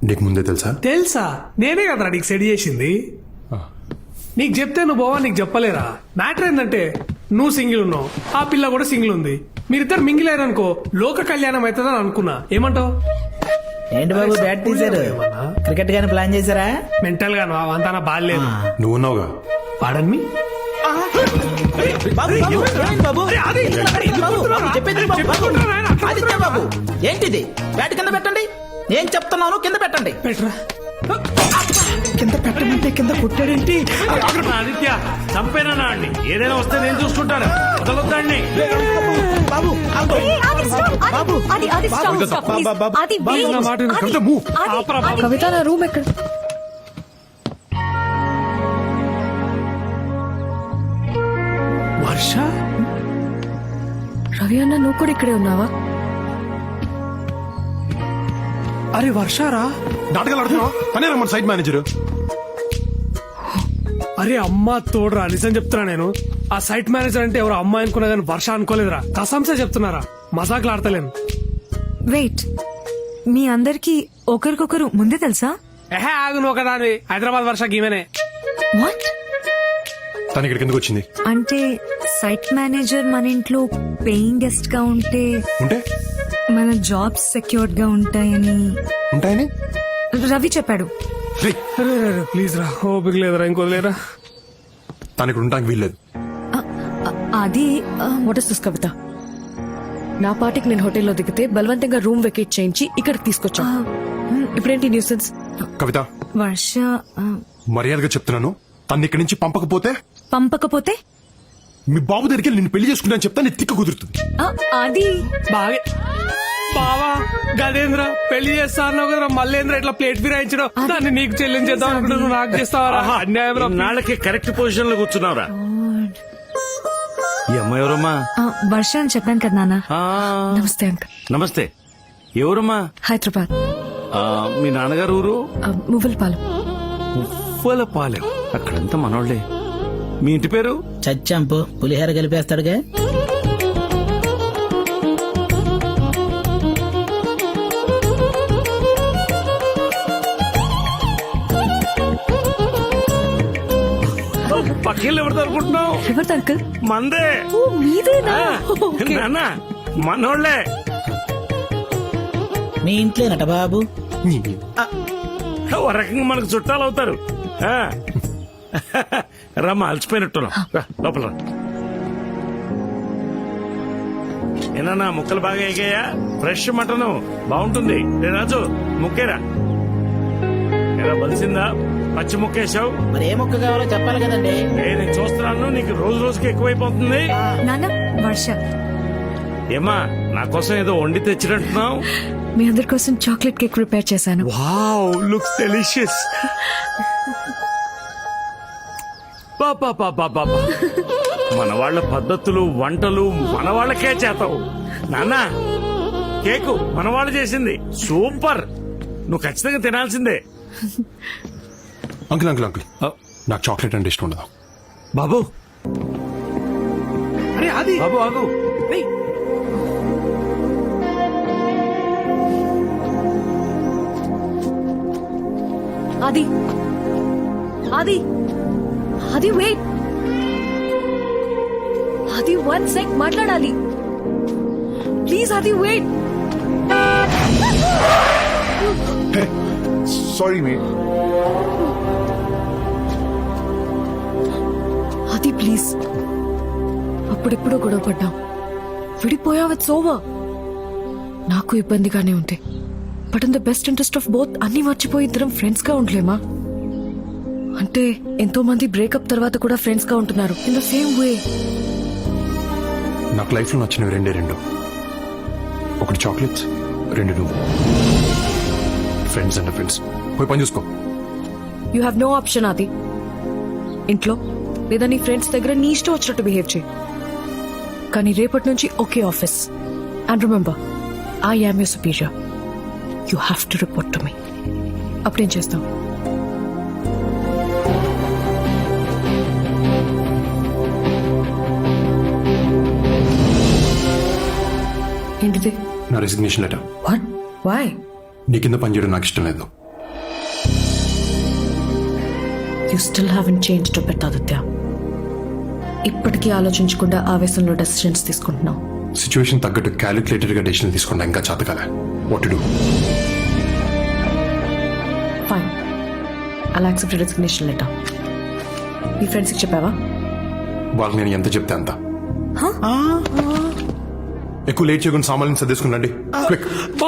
నీకు ముందే తెలుసా? తెలుసా? నేనే కదరా నీకు సెట్ చేసింది. నీకు చెప్తే నువ్వు బావా నీకు చెప్పలేరా? మ్యాటర్ ఏంటంటే నువ్వు సింగిల్ ఉన్నావు, ఆ పిల్ల కూడా సింగిల్ ఉంది. మీరిద్దరు మింగిల్ అయ్యారనుకో లోక కళ్యాణం అవుతుందని అనుకున్నా. ఏమంటావు? ఏంటి బాబు బ్యాట్ తీశారు? క్రికెట్ గాని ప్లాన్ చేశారా? మెంటల్ గా అంతా నా బాగాలేదు. నువ్వు ఉన్నావుగా. పాడన్ మీ ఏంటిది? బ్యాట్ కింద పెట్టండి. నేను చెప్తున్నాను కింద పెట్టండి. పెట్టరా. కింద పెట్టమంటే కింద కొట్టాడేంటి? ఆదిత్య చంపేనా అండి? ఏదైనా వస్తే నేను చూసుకుంటాను. వదలొద్దండి బాబు. కవిత నా రూమ్ ఎక్కడ? వర్ష, రవి అన్న నువ్వు కూడా ఇక్కడే ఉన్నావా? అరే వర్షారా, నాటకాలు ఆడుతున్నావు. తనే రమ్మని సైట్ మేనేజర్. అరే అమ్మా తోడరా, నిజం చెప్తున్నా నేను. ఆ సైట్ మేనేజర్ అంటే ఎవరు అమ్మాయి అనుకున్నా కానీ వర్ష అనుకోలేదురా. కసంసే చెప్తున్నారా, మజాకులు ఆడతలేను. వెయిట్, మీ అందరికి ఒకరికొకరు ముందే తెలుసా? ఎహే ఆగు, నువ్వు ఒకదాని. హైదరాబాద్ వర్ష గీమెనే. వాట్? తను ఇక్కడికి ఎందుకు వచ్చింది? అంటే సైట్ మేనేజర్ మన ఇంట్లో పేయింగ్ గెస్ట్ గా ఉంటే మన జాబ్స్ సెక్యూర్డ్ గా ఉంటాయని రవి చెప్పాడు. ప్లీజ్ రా, ఓపిక లేదురా, ఇంకోలేరా. తను ఇక్కడ ఉండడానికి వీల్లేదు. అది వాట్ ఇస్ దిస్ కవిత? నా పాటికి నేను హోటల్లో దిగితే బలవంతంగా రూమ్ వెకేట్ చేయించి ఇక్కడికి తీసుకొచ్చా. ఇప్పుడేంటి న్యూసెన్స్? కవిత, వర్ష మర్యాదగా చెప్తున్నాను, తను ఇక్కడి నుంచి పంపకపోతే మీ బాబు దగ్గరికి నిన్ను పెళ్లి చేసుకుంటా చెప్తా. నీ తిక్క కుదురుతుంది. అది బాగా బావా గదేంద్ర పెళ్లి చేస్తాను కదా, మల్లేంద్ర ఇట్లా ప్లేట్ ఫిరాయించడం, దాన్ని నీకు చెల్లించేద్దాం అనుకుంటే నువ్వు నాకు చేస్తావరా? అన్యాయం. నాళ్ళకి కరెక్ట్ పొజిషన్ లో కూర్చున్నావురా. ఈ అమ్మాయి ఎవరమ్మా? వర్ష అని చెప్పాను కదా నాన్న. నమస్తే అంకుల్. నమస్తే. ఎవరమ్మా? హైదరాబాద్. మీ నాన్నగారు ఊరు? మువ్వలపాలెం. మువ్వలపాలెం. అక్కడంతా మనోళ్లే. మీ ఇంటి పేరు? చచ్చాంపు పులిహోర కలిపేస్తాడుగా. పక్కిళ్ళు ఎవరితో అనుకుంటున్నావు? ఎవరిది అంకుల్? మందే. మీదేనా? నాన్న మనోళ్లే. మీ ఇంట్లోనట బాబు. ఓ రకంగా మనకు చుట్టాలు అవుతారు. రమ్మా, అలసిపోయినట్టున్నాం. లోపల ఏనా ముక్కలు బాగా ఎగాయా? ఫ్రెష్ మటన్ బాగుంటుంది. రాజు ముక్కేరా. ఎలా బలిసిందా? పచ్చి ముక్కేశావు. మరి ఏ ముక్క కావాలో చెప్పాలి కదండి. నేను చూస్తున్నాను, నీకు రోజు రోజుకి ఎక్కువైపోతుంది. నాన్న వర్ష. ఏమా నా కోసం ఏదో వండి తెచ్చినట్టున్నావు? మీ అందరి కోసం చాక్లెట్ కేక్ ప్రిపేర్ చేశాను. Wow, looks delicious. పాపా మన వాళ్ళ పద్ధతులు వంటలు మన వాళ్ళకే చేతావు. నాన్న కేకు మన వాళ్ళు చేసింది సూపర్, నువ్వు ఖచ్చితంగా తినాల్సిందే. అంకుల్ అంకుల్ అంకుల్ నాకు చాక్లెట్ అంటే ఇష్టం ఉండదు. బాబు అరే అది బాబు ఆగు. రేయ్, అది అది అది వెయిట్, అది 1 సెక్ మాట్లాడాలి ప్లీజ్. అది వెయిట్. సారీ మే. అది ప్లీజ్. అప్పుడెప్పుడో గొడవ పడ్డాం, విడిపోయావు, ఇట్స్ ఓవర్. నాకు ఇబ్బందిగానే ఉంది, but in the best interest of both అన్ని మర్చిపోయి ఇద్దరం ఫ్రెండ్స్ గా ఉండలేమా? అంటే ఎంతో మంది బ్రేకప్ తర్వాత కూడా ఫ్రెండ్స్ గా ఉంటున్నారు ఇన్ ద సేమ్ వే. నాకు లైఫ్ లో నచ్చినవి రెండు. ఒకటి చాక్లెట్స్, రెండు నువ్వు. Friends and friends. పోయి పని చూసుకో. You have no option. అది ఇంట్లో లేదా నీ ఫ్రెండ్స్ దగ్గర నీ ఇష్టం వచ్చినట్టు బిహేవ్ చేయి, కానీ రేపటి నుంచి ఒకే office. And remember, I am your superior. You have to report to me. అప్పుడేం చేస్తాం? ఏంటిది? నా రెసిగ్నేషన్ లెటర్. వాట్? వై? నీ కింద పనిచేయడం నాకు ఇష్టం లేదు. You still haven't changed a bit Aditya. ఇప్పటికీ ఆలోచించకుండా ఆవేశంలో డెసిషన్స్ తీసుకుంటున్నావు. సిచ్యువేషన్ తగ్గట్టు క్యాలిక్యులేటెడ్ గా డెసిషన్ తీసుకున్నా ఇంకా చేతకాలే. What to do? Fine, I'll accept resignation letter. మీ ఫ్రెండ్స్కి చెప్పావా? వాళ్ళకి నేను ఎంత చెప్తే అంత. ఎక్కువ లేట్ చేయకుండా సామాన్యం సర్దేసుకున్నాండి. క్విక్. బా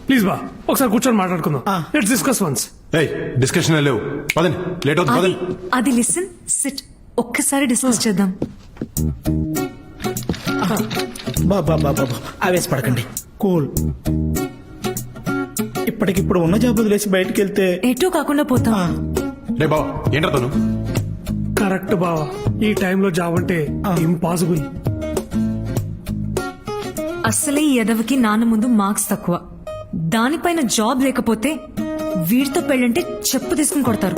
ప్లీజ్ బా, ఒకసారి కూర్చొని మాట్లాడుకుందాం. Let's discuss once. ఏయ్ డిస్కషన్ లేవు, పదండి, లేట్ అవుతుంది, పదండి. అది లిసన్, సిట్, ఒక్కసారి డిస్కస్ చేద్దాం. బాబా ఆవేశపడకండి, కూల్. ఇప్పటికిప్పుడు ఉన్న జాబ్ వదిలేసి బయటకు వెళ్తే ఎటూ కాకుండా పోతాం. రే బావ, ఏంట్రా తను? కరెక్ట్ బావా, ఈ టైంలో జాబ్ అంటే ఇంపాసిబుల్. అసలే ఈ ఎదవకి నాన్న ముందు మార్క్స్ తక్కువ, దానిపైన జాబ్ లేకపోతే వీడితో పెళ్ళంటే చెప్పు తీసుకుని కొడతారు.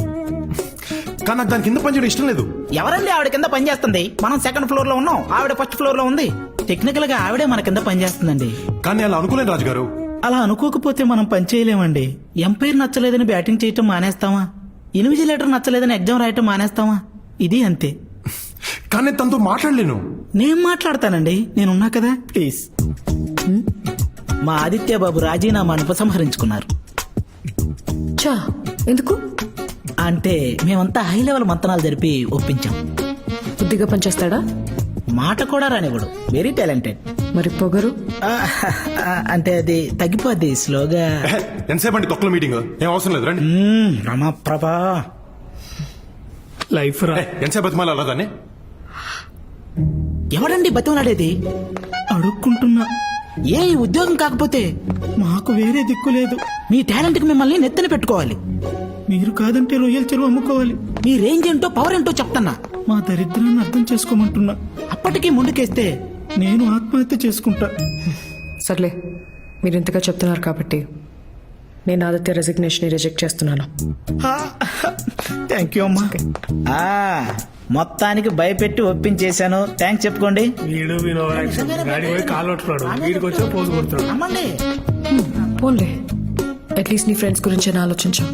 కానీ నాకు దాని కింద పనిచేయడం ఇష్టం లేదు. ఎవరండి ఆవిడ కింద పని చేస్తుంది? మనం సెకండ్ ఫ్లోర్ లో ఉన్నాం, ఆవిడ ఫస్ట్ ఫ్లోర్ లో ఉంది. టెక్నికల్ గా ఆవిడే మన కింద పని చేస్తుందండి. కానీ అలా అనుకోలేను రాజుగారు. అలా అనుకోకపోతే మనం పని చేయలేమండి. ఎంపైర్ నచ్చలేదని బ్యాటింగ్ చేయటం మానేస్తామా? ఇన్విజిలేటర్ నచ్చలేదని ఎగ్జామ్ రాయటం మానేస్తామా? ఇది అంతే. కానీ తనతో మాట్లాడలేను. నేను మాట్లాడతానండి, నేనున్నా కదా. ప్లీజ్. మా ఆదిత్య బాబు రాజీనామాను ఉపసంహరించుకున్నారు. చా, ఎందుకు? అంటే మేమంతా హై లెవెల్ మంతనాలు జరిపి ఒప్పించాం. బుద్ధిగా పనిచేస్తాడా? మాట కూడా రానివ్వడు, వెరీ టాలెంటెడ్. మరి పొగరు? అంటే అది తగ్గిపోద్ది స్లోగా. ఎంతసేపు అండి తొక్కల మీటింగ్? ఏం అవసరం లేదు, రండి. రమాప్రభా లైఫ్ రా. ఎంతసేపు బతిమాలి అలా దాన్ని? ఎవడండి బతిమలాడేది? అడుక్కుంటున్నా. ఏ ఈ ఉద్యోగం కాకపోతే మాకు వేరే దిక్కు లేదు. మీ టాలెంట్ కి మిమ్మల్ని నెత్తన పెట్టుకోవాలి. మీరు కాదంటే రొయ్యల చెరువు అమ్ముకోవాలి. మీ రేంజ్ ఏంటో పవర్ ఏంటో చెప్తున్నా. మా దరిద్రాన్ని అర్థం చేసుకోమంటున్నా. అప్పటికీ ముందుకేస్తే నేను ఆత్మహత్య చేసుకుంటా. సర్లే, మీరు ఇంతగా చెప్తున్నారు కాబట్టి నేను ఆదిత్య రెసిగ్నేషన్ రిజెక్ట్ చేస్తున్నాను. థ్యాంక్ యూ అమ్మా. మొత్తానికి భయపెట్టి ఒప్పించేశాను. థ్యాంక్స్ చెప్పుకోండి. వీడు గాడి పోయి కాలు పట్టుకున్నాడు, వీడికి వచ్చి పోజు కొడుతున్నాడు. అమ్మండి. పోన్లే, అట్లీస్ట్ నీ ఫ్రెండ్స్ గురించి ఆలోచించు.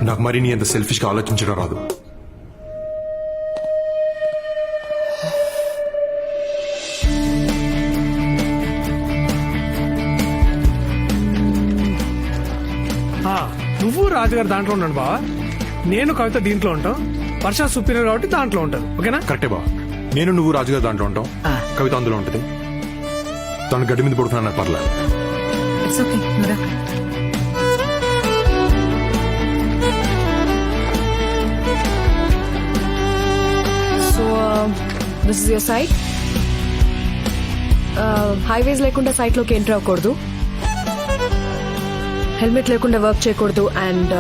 నాకు మరి నీ అంత సెల్ఫిష్ గా ఆలోచించడం రాదు. నువ్వు రాజుగారు దాంట్లో ఉన్నాడు బావా, నేను కవిత దీంట్లో ఉంటాం. వర్ష సుపీరియర్ కాబట్టి దాంట్లో ఉంటాను. ఓకేనా? కరెక్టే బా. నేను నువ్వు రాజుగారు దాంట్లో ఉంటాం, కవిత అందులో ఉంటుంది. తను గడ్డి మీద పడుతున్నా నాకు పర్లేదు. ఇట్స్ ఓకే, నువ్వురా. So this is your site. Highways లేకుండా సైట్ లోకి ఎంటర్ అవ్వకూడదు, హెల్మెట్ లేకుండా వర్క్ చేయకూడదు, అండ్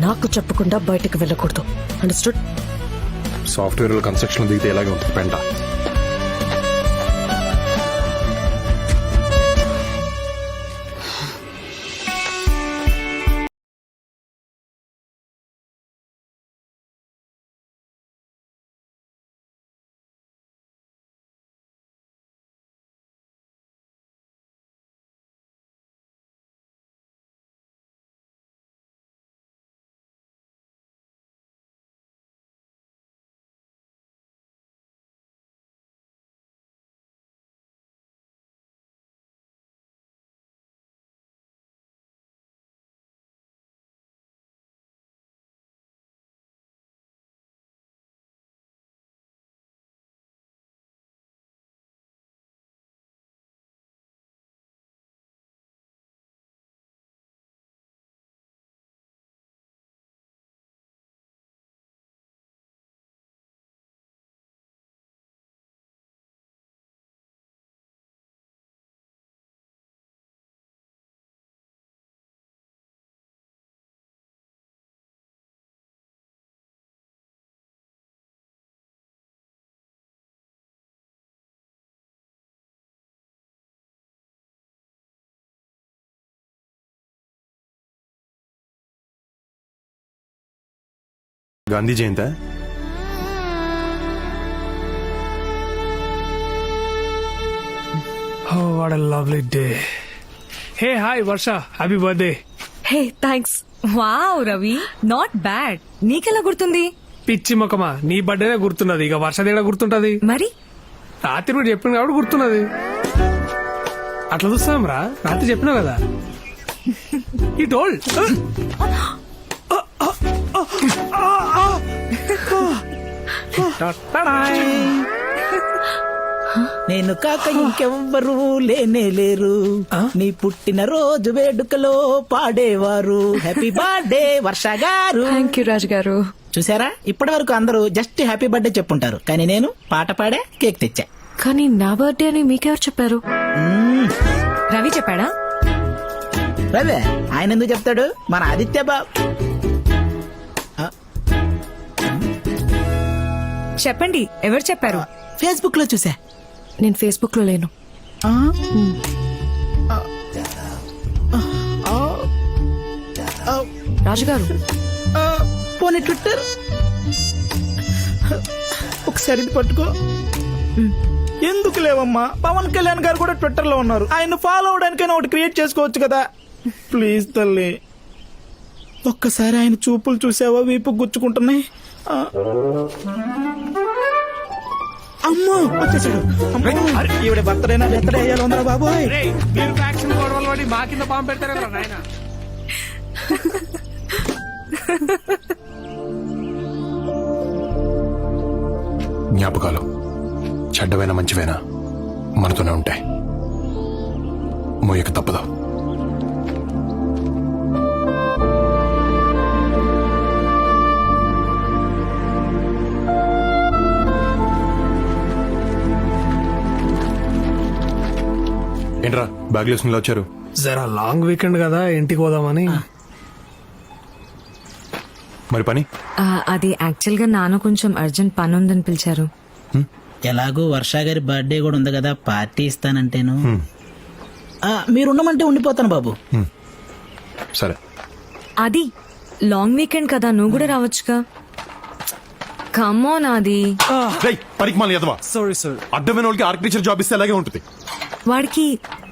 నాకు చెప్పకుండా బయటకు వెళ్ళకూడదు. అండర్స్టూడ్? సాఫ్ట్వేర్ కన్స్ట్రక్షన్ దిగితే ఎలాగే ఉంటుంది పెంట. Gandhi Jayanta? Oh, what a lovely day. Hey, hi, Varsha. Happy birthday. Hey thanks. Wow Ravi, not bad. నీకెలా గుర్తుంది? పిచ్చి మొక్కమా, నీ బర్త్డేనే గుర్తున్నది, ఇక వర్ష దగ్గర గుర్తుంటది. మరి రాత్రి కూడా చెప్పింది కాబట్టి గుర్తున్నది. అట్లా చూస్తాం రా, రాత్రి చెప్పినావు కదా. ఈ టోల్డ్ నేను కాక ఇంకెవ్వరూ లేనే లేరు, నీ పుట్టిన రోజు వేడుకలో పాడేవారు. హ్యాపీ బర్త్డే వర్ష గారు. థ్యాంక్ యూ రాజు గారు. చూసారా, ఇప్పటి వరకు అందరూ జస్ట్ హ్యాపీ బర్త్డే చెప్పుంటారు, కానీ నేను పాట పాడే కేక్ తెచ్చా. కానీ నా బర్త్డే అని మీకెవరు చెప్పారు? రవి చెప్పాడా? రవే, ఆయన ఎందుకు చెప్తాడు, మన ఆదిత్య బాబు. చెప్పండి, ఎవరు చెప్పారు? ఫేస్బుక్ లో చూసా. నేను ఫేస్బుక్ లో లేను. రాజుగారు, పోనీ ట్విట్టర్ ఒకసారి ఇది పట్టుకో. ఎందుకు లేవమ్మా, పవన్ కళ్యాణ్ గారు కూడా ట్విట్టర్ లో ఉన్నారు, ఆయన ఫాలో అవడానికైనా ఒకటి క్రియేట్ చేసుకోవచ్చు కదా. ప్లీజ్ తల్లి, ఒక్కసారి ఆయన చూపులు చూసావా, వీపు గుచ్చుకుంటున్నాయి. అమ్మో వచ్చేసాడు. ఈవిడ బర్త్డేనా బర్త్డే అయ్యాలి ఉందా బాబోయ్. మీరు ఫ్యాక్షన్ గొడవలు పడి మా కింద పాము పెడతారు కదా నాయన. జ్ఞాపకాలు చెడ్డవైనా మంచివైనా మనతోనే ఉంటాయి, మోయక తప్పదు. ఏంట్రా బ్యాగ్ వేసుకుని వచ్చారు? జరా లాంగ్ వీకెండ్ కదా, ఇంటికి పోదామని. మరి పని? అది యాక్చువల్ గా నాన్న కొంచెం అర్జెంట్ పని ఉందని పిలిచారు. ఎలాగో వర్ష గారి బర్త్డే కూడా ఉంది కదా, పార్టీ ఇస్తానంటేను. మీరుండమంటే ఉండిపోతాను బాబు. సరే. అది లాంగ్ వీకెండ్ కదా, నువ్వు కూడా రావచ్చుగా. కమోన్ అది. పరికమాలి ఎదవా. సారీ సార్, అడ్డమైన వాళ్ళకి ఆర్కిటెక్చర్ జాబ్ ఇస్తే అలాగే ఉంటుంది. వాడికి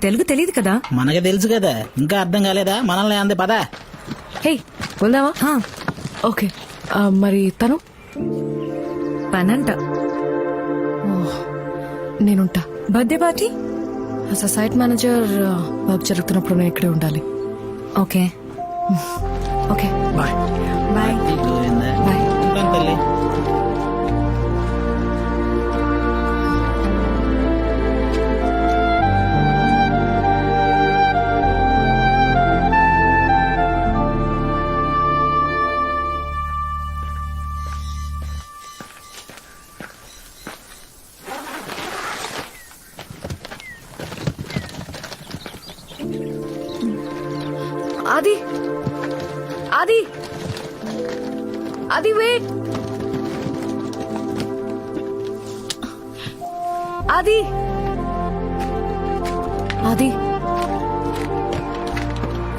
తెలుగు తెలియదు కదా. మనకి తెలుసు కదా, ఇంకా అర్థం కాలేదా? మనల్ని అంది పదా. హే వెళ్దామా? ఓకే. మరి తను పనంట. నేనుంటా. Birthday party as a site manager work జరుగుతున్నప్పుడు నేను ఇక్కడే ఉండాలి. Okay okay bye. Bye. Bye. ఉంటాను తల్లి. ఆది ఆది అది వెయిట్. అది అది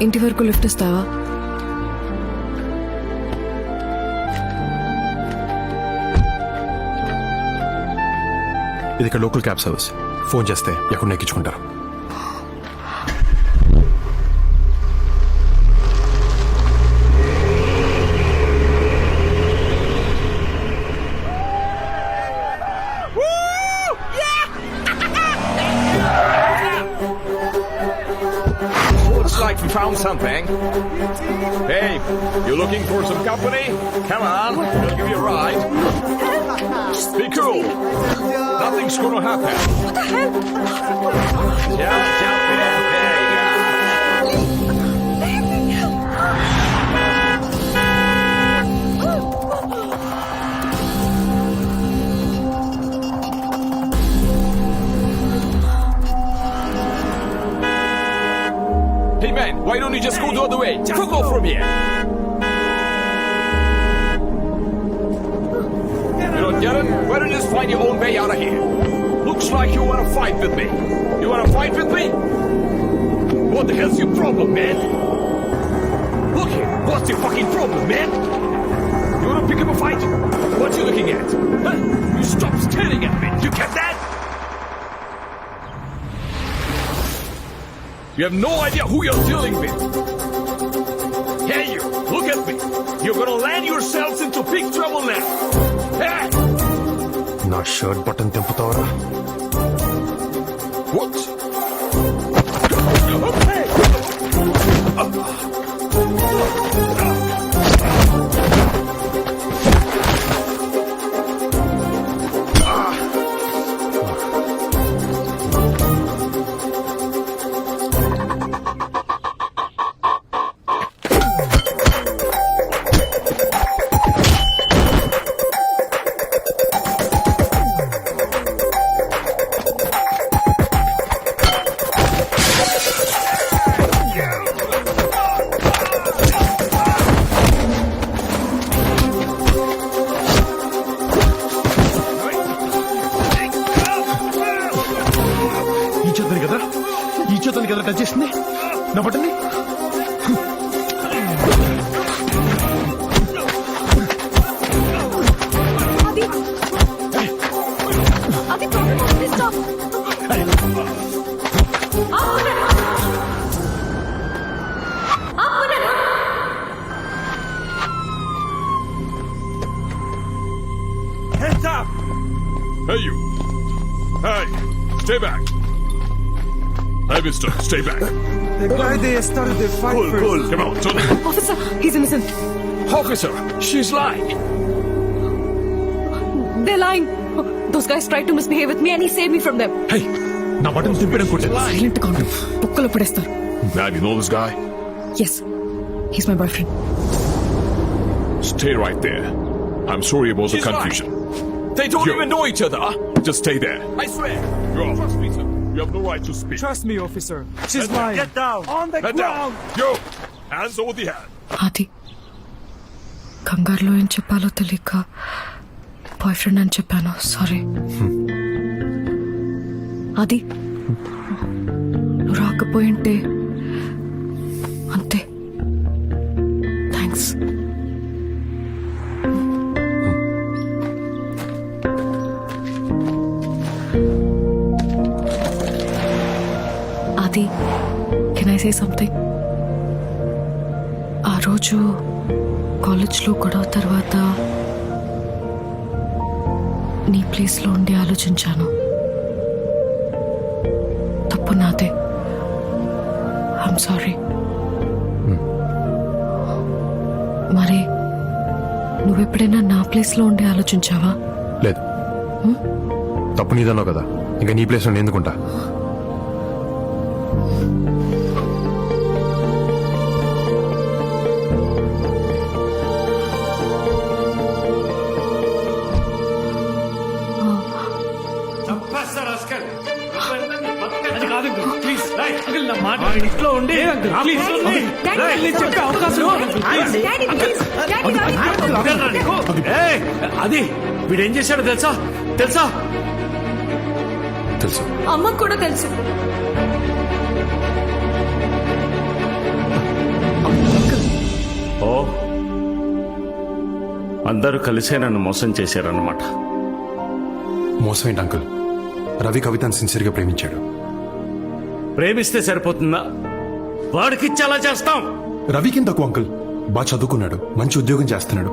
ఇంటి వరకు లిఫ్ట్ ఇస్తావా? ఇది ఇక్కడ లోకల్ క్యాబ్ సర్వీస్. ఫోన్ చేస్తే ఎక్కడ ఎక్కించుకుంటారు. Looks like we found something. Hey, you looking for some company? Come on, we'll give you a ride. Be cool. Nothing's gonna happen. What the hell? Jump in. There you go. Hey man, why don't you just go the other way? Just go from here. You don't get it? Why don't you just find your own way out of here? Looks like you want to fight with me. You want to fight with me? What the hell's your problem, man? Look here, what's your fucking problem, man? You want to pick up a fight? What you looking at? Huh? You stop staring at me. You get that? You have no idea who you're dealing with. Hey, you, look at me. You're gonna land yourselves into big trouble now. Hey! నా షర్ట్ బటన్ తెంపుతావరా? What? ఈ చేతులకి కదా టచ్ చేసింది నా బటన్ని. Hands up! Hey, you! Hey, stay back! Hey, mister, stay back! The guy they started the fight Pull, first. pull, come on, turn it. Officer, he's innocent. Officer, she's lying! They're lying. Those guys tried to misbehave with me and he saved me from them. హే, నా బటన్ తిప్పడం కొట్టే. Silent గా ఉండు. బుక్కలో పడేస్తారు. Man, you know this guy? Yes, he's my boyfriend. Stay right there. I'm sorry about the confusion. They don't even know each other. Just stay there. I swear. You're off. Trust me, sir. You have no right to speak. Trust me, officer. She's lying. Get down. On the Get ground. down. Yo, hands over the head. అది కంగారులో ఏం చెప్పాలో తెలియక బాయ్ ఫ్రెండ్ అని చెప్పాను. సారీ. అది నువ్వు రాకపోయింటే అంతే. థ్యాంక్స్. అది కెన్ ఐ సే సంథింగ్? ఆ రోజు కాలేజ్లో గొడవ తర్వాత నీ ప్లేస్లో ఉండి ఆలోచించాను. తప్పు నాదే. I'm sorry. మరి నువ్వెప్పుడైనా నా ప్లేస్లో ఉండి ఆలోచించావా? లేదు. తప్పు నీదన్నావు కదా, ఇంకా నీ ప్లేస్ లో ఎందుకుంటా? అది కాదు ప్లీజ్. అంకుల్, నా మాట ఇంట్లో ఉండి ప్లీజ్ చెప్పే అవకాశం అది వీడేం చేశాడో తెలుసా తెలుసా తెలుసు. అమ్మకు కూడా తెలుసు. ఓ అందరూ కలిసే నన్ను మోసం చేశారన్నమాట. మోసం ఏంటి అంకుల్? రవి కవితను సిన్సియర్గా ప్రేమించాడు. ప్రేమిస్తే సరిపోతుందా? వాడికిచ్చి అలా చేస్తాం. రవికి తక్కువ అంకుల్, బాగా చదువుకున్నాడు, మంచి ఉద్యోగం చేస్తున్నాడు.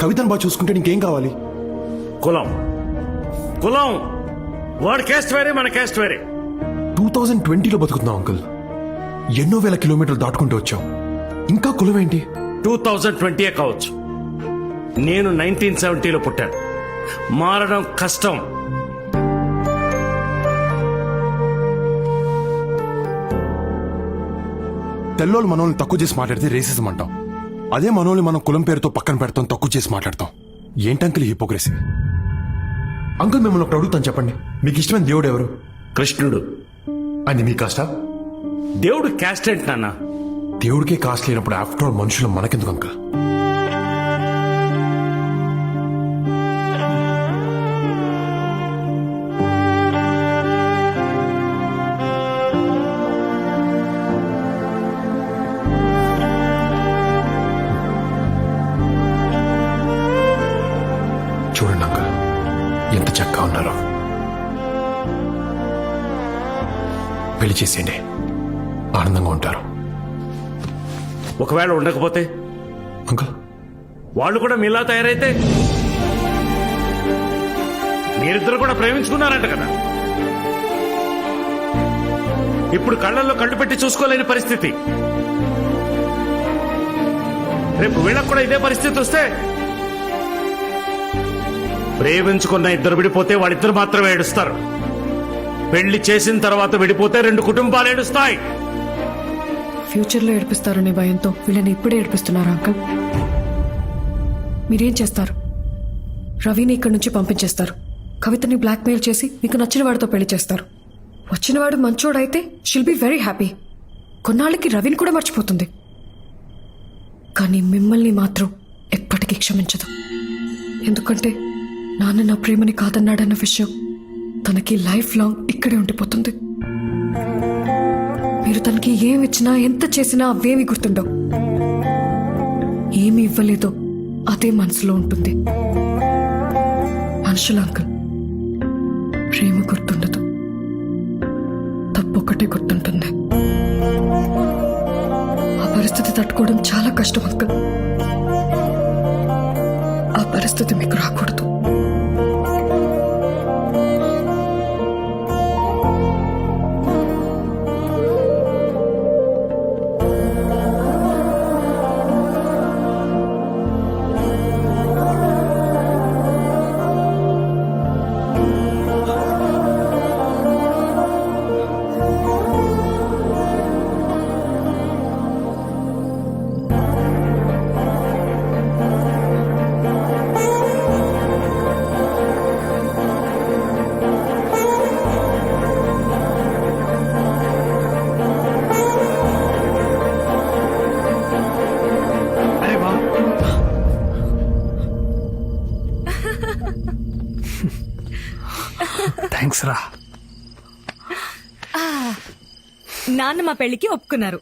కవితను బాగా చూసుకుంటే నీకేం కావాలి? కులం కులం వాడి క్యాస్ట్ వేరే, మన క్యాస్ట్ వేరే. 2020లో బతుకుతున్నాం అంకుల్. ఎన్నో వేల కిలోమీటర్లు దాటుకుంటూ వచ్చాం, ఇంకా కులం ఏంటి? 2020 కావచ్చు, నేను 1970లో పుట్టాను. మారడం కష్టం. తెల్లోళ్ళు మనోళ్ళని తక్కువ చేసి మాట్లాడితే రేసిజం అంటాం. అదే మనోళ్ళని మనం కులం పేరుతో పక్కన పెడతాం, తక్కువ చేసి మాట్లాడతాం. ఏంటంకుల్ హిపోక్రసీ? అంకుల్ మిమ్మల్ని ఒకటి అడుగుతాను, చెప్పండి, మీకు ఇష్టమైన దేవుడు ఎవరు? కృష్ణుడు. అని మీ కాస్టా? దేవుడు క్యాస్ట్ ఏంటి నాన్న? దేవుడికే కాస్ట్ లేనప్పుడు ఆఫ్టర్ ఆల్ మనుషులు మనకెందుకు అంకుల్? చూడండి అంకుల్, ఎంత చక్కగా ఉన్నారో. పెళ్లి చేసేయండి, ఆనందంగా ఉంటారు. ఒకవేళ ఉండకపోతే అంకుల్, వాళ్ళు కూడా మీలా తయారైతే? మీరిద్దరు కూడా ప్రేమించుకున్నారంట కదా, ఇప్పుడు కళ్ళల్లో కళ్ళు పెట్టి చూసుకోలేని పరిస్థితి. రేపు వీళ్ళకు కూడా ఇదే పరిస్థితి వస్తే, ప్రేమించుకున్న ఇద్దరు విడిపోతే వాళ్ళిద్దరు మాత్రమే ఏడుస్తారు. పెళ్లి చేసిన తర్వాత విడిపోతే 2 కుటుంబాలు ఏడుస్తాయి. ఫ్యూచర్లో ఏడిపిస్తారనే భయంతో వీళ్ళని ఇప్పుడే ఏడిపిస్తున్నారు అంకుల్. మీరేం చేస్తారు? రవిని ఇక్కడి నుంచి పంపించేస్తారు, కవితని బ్లాక్మెయిల్ చేసి మీకు నచ్చిన వాడితో పెళ్లి చేస్తారు. వచ్చినవాడు మంచోడైతే షిల్ బి వెరీ హ్యాపీ. కొన్నాళ్ళకి రవిని కూడా మర్చిపోతుంది. కానీ మిమ్మల్ని మాత్రం ఎప్పటికీ క్షమించదు. ఎందుకంటే నాన్న నా ప్రేమని కాదన్నాడన్న విషయం తనకి లైఫ్ లాంగ్ ఇక్కడే ఉండిపోతుంది. మీరు తనకి ఏమి ఇచ్చినా, ఎంత చేసినా అవేమి గుర్తుండవు. ఏమి ఇవ్వలేదో అదే మనసులో ఉంటుంది. మనుషుల అంకుల్, ప్రేమ గుర్తుండదు, తప్పొక్కటే గుర్తుంటుంది. ఆ పరిస్థితి తట్టుకోవడం చాలా కష్టం అంకుల్. ఆ పరిస్థితి మీకు రాకూడదు. థ్యాంక్స్ రా. నాన్న మా పెళ్లికి ఒప్పుకున్నారు.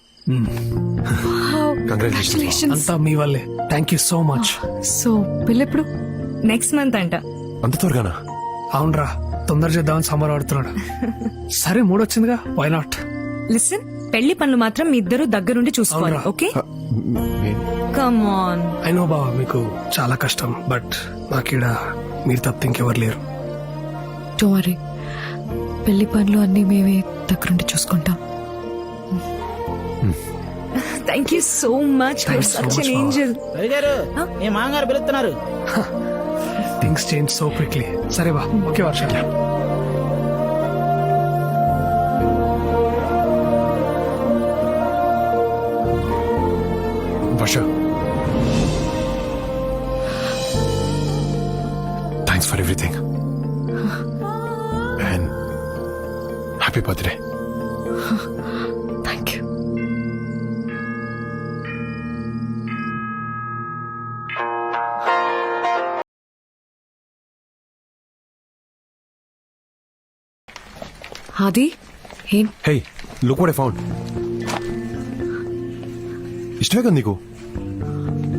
Congratulations. అంతా మీ వల్లే. Thank you so much. So పెళ్ళెప్పుడు? నెక్స్ట్ మంత్ అంట. అంత త్వరగానా? అవునరా, తొందర చేద్దామని సంబరం ఆడుతున్నాడు. సరే, మూడొచ్చిందిగా, వై నాట్? లిసన్, పెళ్లి పనులు మాత్రం మీ ఇద్దరు దగ్గరుండి చూసుకోవాలి. అవునరా. Okay, come on. I know బావా, మీకు చాలా కష్టం, బట్ నాకీడ మీరు తప్ప ఇంకెవరు లేరు. డోంట్ వరీ, పెళ్లి పనులు అన్ని మేమే దగ్గరుండి చూసుకుంటాం. Thank you so much for such an angel. మీ మామగారు పిలుస్తున్నారు. Things change so quickly. సరే బా, okay Varsha. Varsha, thanks for everything and happy birthday. Thank you. అది ఏం hey look what I found. ఇష్టమే కదా నీకు?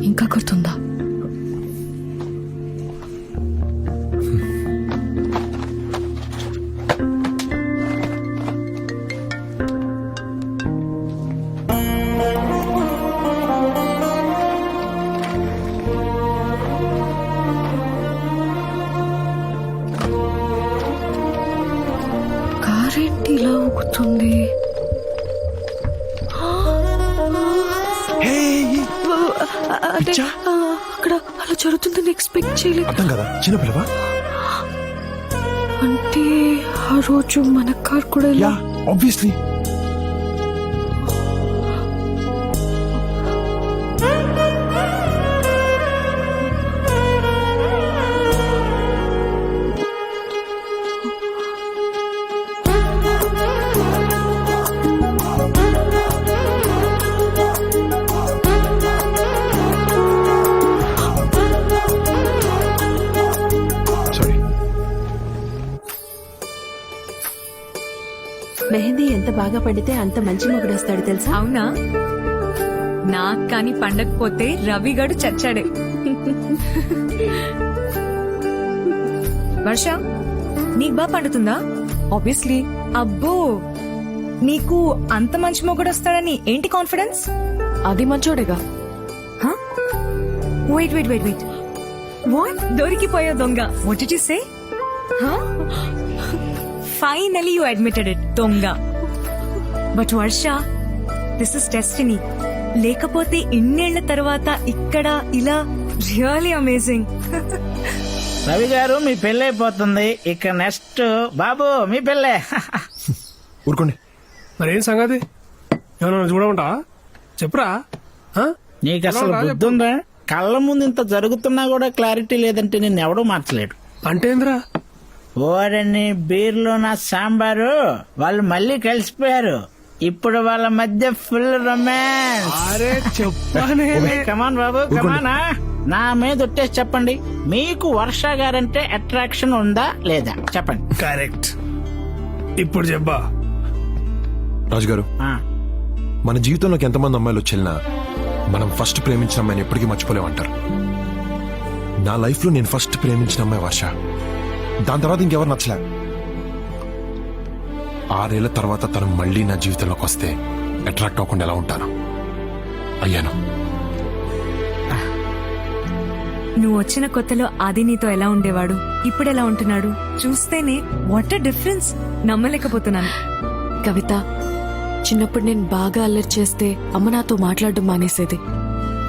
ఇంకా గుర్తుందా? కారేంటి ఇలా ఊగుతుంది? అంటే అక్కడ అలా జరుగుతుందని ఎక్స్పెక్ట్ చేయలేదు. అర్థం కదా, చిన్న పిల్లవా? అంటే ఆ రోజు మన కార్ కూడా ఇలా ఆబ్వియస్లీ. సారీ. మెహందీ ఎంత బాగా పడితే అంత మంచి మొగుడు వస్తాడు తెలుసా? అవునా? నాకు కానీ పండకపోతే రవిగాడు చచ్చాడే. వర్ష, నీకు బాగా పండుతుందా? ఆబ్వియస్లీ. అబ్బో, నీకు అంత మంచి మొగుడు వస్తాడని ఏంటి కాన్ఫిడెన్స్? అది మంచోడేగా. Wait wait wait wait, what? దొరికిపోయా దొంగ. What did you say? Finally you admitted it, దొంగ. But Varsha, this is destiny. లేకపోతే ఇన్నేళ్ల తర్వాత ఇక్కడ ఇలా రియల్లీ అమేజింగ్. రవి గారు మీ పెళ్ళి అయిపోతుంది, ఇక నెక్స్ట్ బాబు మీ పెళ్ళే. ఊరుకోండి. మరేం సంగతి? ఏమన్నా చూడమంటా? చెప్పురా. నీకు అసలు బుద్ధి ఉందా? కళ్ళ ముందు ఇంత జరుగుతున్నా కూడా క్లారిటీ లేదంటే నిన్ను ఎవడూ మార్చలేడు. అంటే ఏంద్రా? ఓరని బీర్లో నా సాంబారు, వాళ్ళు మళ్ళీ కలిసిపోయారు. ఇప్పుడు వాళ్ళ మధ్య ఫుల్ రొమాన్స్. అరే చెప్పానే. కమాన్ బాబు, కమానా. నా మీద ఒట్టేసి చెప్పండి, మీకు వర్ష గారంటే అట్రాక్షన్ ఉందా లేదా? చెప్పండి. కరెక్ట్. ఇప్పుడు చెప్పా. రాజుగారు, మన జీవితంలోకి ఎంతమంది అమ్మాయిలు వచ్చేనా మనం ఫస్ట్ ప్రేమించిన అమ్మాయిని ఎప్పటికీ మర్చిపోలేమంటారు. నా లైఫ్ లో నేను ఫస్ట్ ప్రేమించిన అమ్మాయి వర్ష. దాని తర్వాత ఇంకెవరు నచ్చలే. 6 ఏళ్ల తర్వాత తను మళ్ళీ నా జీవితంలోకి వస్తే అట్రాక్ట్ అవ్వకుండా ఎలా ఉంటాను? అయ్యాను. నువ్వు వచ్చిన కొత్తలో ఆది నీతో ఎలా ఉండేవాడు, ఇప్పుడు ఎలా ఉంటున్నాడు చూస్తేనే వాట్ ఎ డిఫరెన్స్. నమ్మలేకపోతున్నాను. కవిత, చిన్నప్పుడు నేను బాగా అల్లరి చేస్తే అమ్మ నాతో మాట్లాడడం మానేసేది.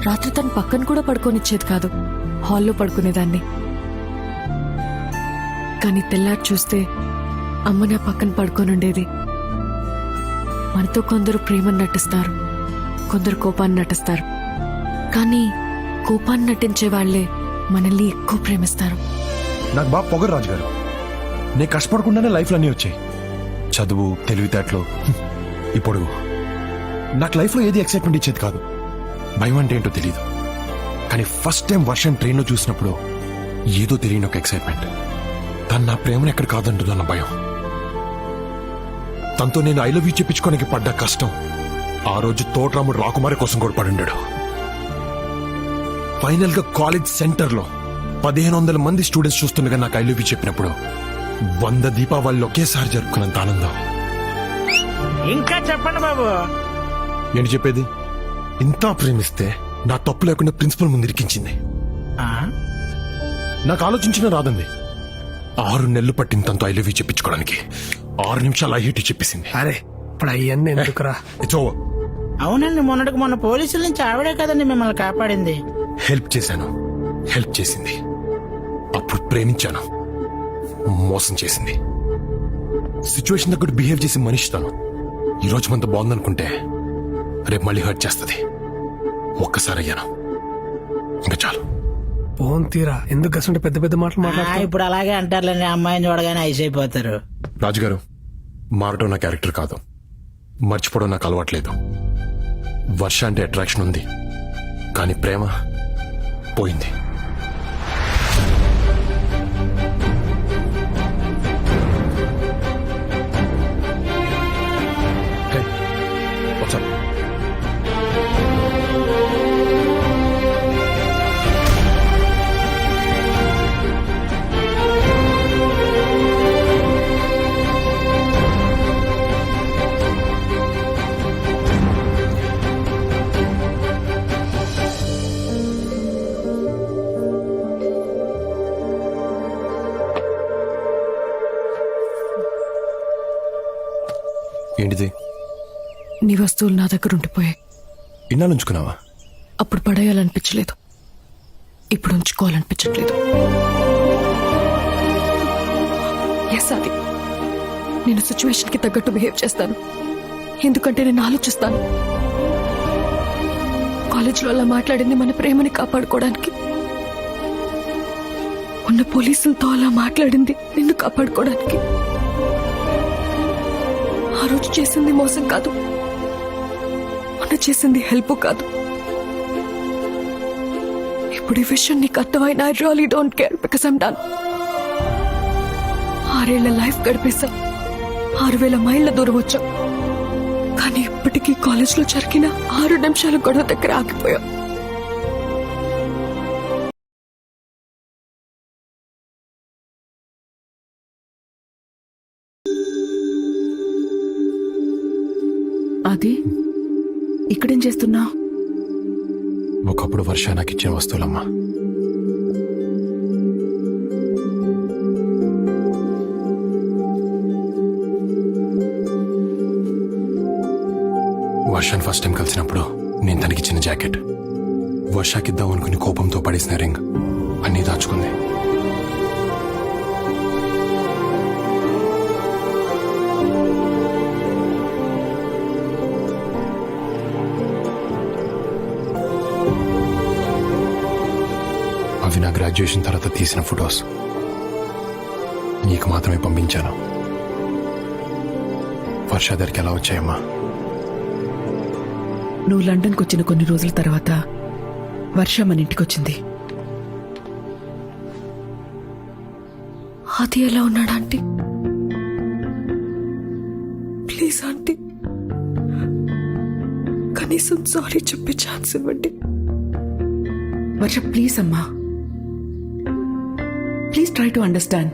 రాత్రి తను పక్కన కూడా పడుకోనిచ్చేది కాదు, హాల్లో పడుకునేదాన్ని. కానీ తెల్లారి చూస్తే అమ్మ నా పక్కన పడుకోనుండేది. మనతో కొందరు ప్రేమను నటిస్తారు, కొందరు కోపాన్ని నటిస్తారు. కానీ కోపాన్ని నటించే వాళ్లే మనల్ని ఎక్కువ ప్రేమిస్తారు. నాకు బాగా పొగరు రాజుగారు. నేను కష్టపడకుండానే లైఫ్లో అన్నీ వచ్చాయి. చదువు, తెలివితేటలు, ఇప్పుడు నాకు లైఫ్లో ఏది ఎక్సైట్మెంట్ ఇచ్చేది కాదు. భయం అంటే ఏంటో తెలియదు. కానీ ఫస్ట్ టైం వర్షం ట్రైన్లో చూసినప్పుడు ఏదో తెలియని ఒక ఎక్సైట్మెంట్. తను నా ప్రేమను ఎక్కడ కాదంటుందన్న భయం. తనతో నేను ఐ లవ్ యూ చెప్పించుకోనికి పడ్డ కష్టం ఆ రోజు తోటరాముడు రాకుమారి కోసం కూడా పడుండాడు. ఫైనల్ గా కాలేజ్ సెంటర్ లో 1500 మంది స్టూడెంట్స్ చూస్తుండగా నాకు ఐ లవ్ యూ చెప్పినప్పుడు 100 దీపావళిలో ఒకేసారి జరుపుకున్నంత ఆనందం. ఇంకా చెప్పండి బాబు. ఏంటి చెప్పేది? ఇంత ప్రేమిస్తే నా తప్పు లేకుండా ప్రిన్సిపల్ ముందు ఇరికించింది. నాకు ఆలోచించిన రాదండి. 6 నెలలు పట్టింది తనతో ఐ లవ్ యూ చెప్పించుకోవడానికి. 6 నిమిషాలు ఐ హేట్ యూ చెప్పేసింది. అరే ఇప్పుడు అవన్నీ ఎందుకురా? It's over. అవునండి, మొన్నటికి మొన్న పోలీసుల నుంచి ఆవిడే కదండి మిమ్మల్ని కాపాడింది. హెల్ప్ చేశాను, హెల్ప్ చేసింది. అప్పుడు ప్రేమించాను, మోసం చేసింది. సిచ్యువేషన్ దగ్గర బిహేవ్ చేసి మనిషి తను. ఈ రోజు మనతో బాగుందనుకుంటే రేపు మళ్ళీ హర్ట్ చేస్తుంది. ఒక్కసారి అయ్యాను, ఇంకా చాలు. పోన్ తీరా. ఎందుకు అసలు పెద్ద పెద్ద మాటలు మాట్లాడుతున్నా? ఇప్పుడు అలాగే అంటారులేండి, అమ్మాయిని చూడగానే ఐస్ అయిపోతారు. రాజుగారు, మారటం నా క్యారెక్టర్ కాదు. మర్చిపోవడం నాకు అలవాట్లేదు. వర్ష అంటే అట్రాక్షన్ ఉంది, కానీ ప్రేమ పోయింది. Hey, what's up? ఏంటిది? నీ వస్తువులు నా దగ్గర ఉండిపోయాయి. ఇన్నాళ్ళు ఉంచుకున్నావా? అప్పుడు పడేయాలనిపించలేదు, ఇప్పుడు ఉంచుకోవాలనిపించట్లేదు. ఎస్ అది, నేను సిచ్యువేషన్కి తగ్గట్టు బిహేవ్ చేస్తాను, ఎందుకంటే నేను ఆలోచిస్తాను. కాలేజీలో అలా మాట్లాడింది మన ప్రేమని కాపాడుకోవడానికి, ఉన్న పోలీసులతో అలా మాట్లాడింది నిన్ను కాపాడుకోవడానికి. ఆ రోజు చేసింది మోసం కాదు, మొన్న చేసింది హెల్ప్ కాదు. ఇప్పుడు ఈ విషయం నీకు అర్థమైన I really don't care because I'm done. 6 ఏళ్ల లైఫ్ గడిపేశా, 6000 మైళ్ళ దూరం వచ్చాం, కానీ ఇప్పటికీ కాలేజ్లో జరిగిన 6 నిమిషాల గొడవ దగ్గర ఆగిపోయాం. అది ఇక్కడేం చేస్తున్నావు? ఒకప్పుడు వర్ష నాకు ఇచ్చిన వస్తువులమ్మా. వర్షాన్ని ఫస్ట్ టైం కలిసినప్పుడు నేను తనకిచ్చిన జాకెట్, వర్షాకిద్దాం అనుకుని కోపంతో పడేసిన రింగ్ అన్నీ దాచుకుంది. అవి నా గ్రాడ్యుయేషన్ తర్వాత తీసిన ఫొటోస్, నీకు మాత్రమే పంపించాను. వర్ష దగ్గరికి ఎలా వచ్చాయమ్మా? నువ్వు లండన్కి వచ్చిన కొన్ని రోజుల తర్వాత వర్ష మన ఇంటికొచ్చింది. అది ఎలా ఉన్నాడా ఆంటీ? ప్లీజ్ ఆంటీ, కనీసం సారీ చెప్పే ఛాన్స్ ఇవ్వండి. వర్ష ప్లీజ్ అమ్మా, ప్లీజ్ ట్రై టు అండర్స్టాండ్.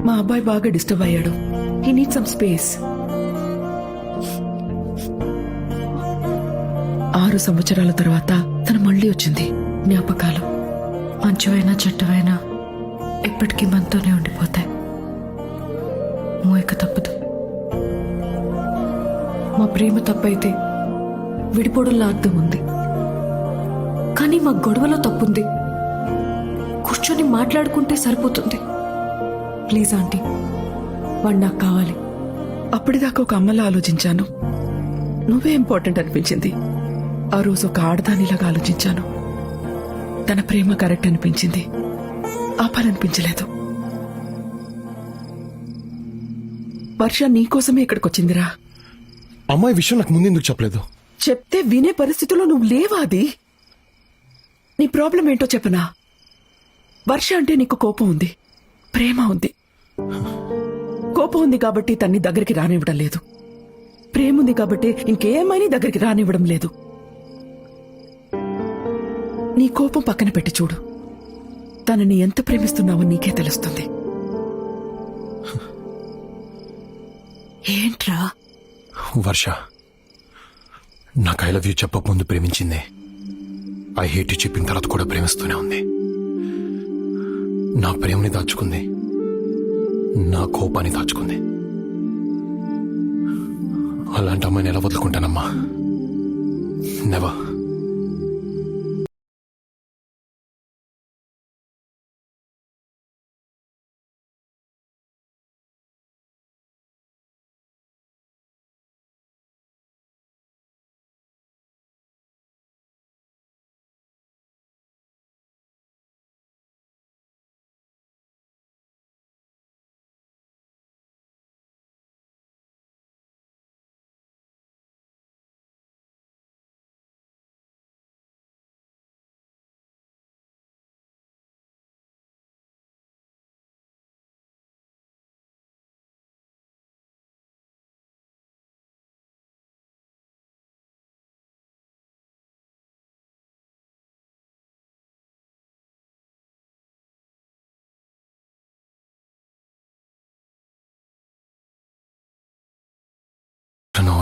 మా అబ్బాయి బాగా డిస్టర్బ్ అయ్యాడు, హీ నీడ్ సమ్ స్పేస్. 6 సంవత్సరాల తర్వాత తను మళ్ళీ వచ్చింది. జ్ఞాపకాలు మంచివైనా చెడ్డవైనా ఎప్పటికీ మనతోనే ఉండిపోతాయి. మోయక తప్పదు. మా ప్రేమ తప్పైతే విడిపోవడంలో అర్థం ఉంది, కానీ మా గొడవలో తప్పుంది. కూర్చొని మాట్లాడుకుంటే సరిపోతుంది. ప్లీజ్ ఆంటీ, వాడు నాకు కావాలి. అప్పటిదాకా ఒక అమ్మలా ఆలోచించాను, నువ్వే ఇంపార్టెంట్ అనిపించింది. ఆ రోజు ఒక ఆడదానిలాగా ఆలోచించాను. తన ప్రేమ కరెక్ట్ అనిపించింది, ఆపాలనిపించలేదు. వర్ష నీకోసమే ఇక్కడికి వచ్చిందిరా. అమ్మాయి విషయం నాకు ముందు ఎందుకు చెప్పలేదు? చెప్తే వినే పరిస్థితిలో నువ్వు లేవా? అది నీ ప్రాబ్లం ఏంటో చెప్పనా? వర్ష అంటే నీకు కోపం ఉంది, ప్రేమ ఉంది. కోపం ఉంది కాబట్టి తన్ని దగ్గరికి రానివ్వడం లేదు, ప్రేమ ఉంది కాబట్టి ఇంకేమైనా దగ్గరికి రానివ్వడం లేదు. నీ కోపం పక్కన పెట్టి చూడు, తనని ఎంత ప్రేమిస్తున్నావో నీకే తెలుస్తుంది. ఏంట్రా? వర్ష నాకు ఐ లవ్ యూ చెప్పక ముందు ప్రేమించింది, ఐ హేట్ యూ చెప్పిన తర్వాత కూడా ప్రేమిస్తూనే ఉంది. నా ప్రేమని దాచుకుంది, నా కోపాన్ని దాచుకుంది. అలాంటి అమ్మాయిని ఎలా వదులుకుంటానమ్మా? నెవర్.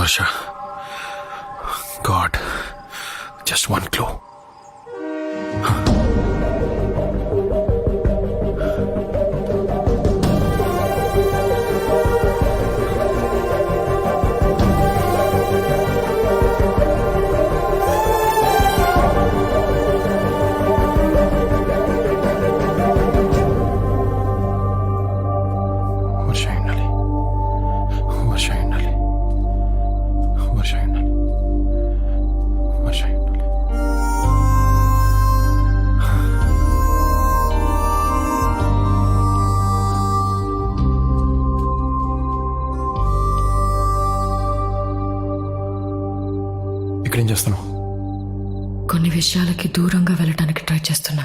వర్ష గాడ్ జస్ట్ వన్ క్లూ. వర్ష ఉండాలి, వర్ష ఉండాలి, వర్ష ఉండాలి, వర్ష ఉండాలి. ఇక్కడేం చేస్తున్నావు? కొన్ని విషయాలకి దూరంగా వెళ్ళటానికి ట్రై చేస్తున్నా.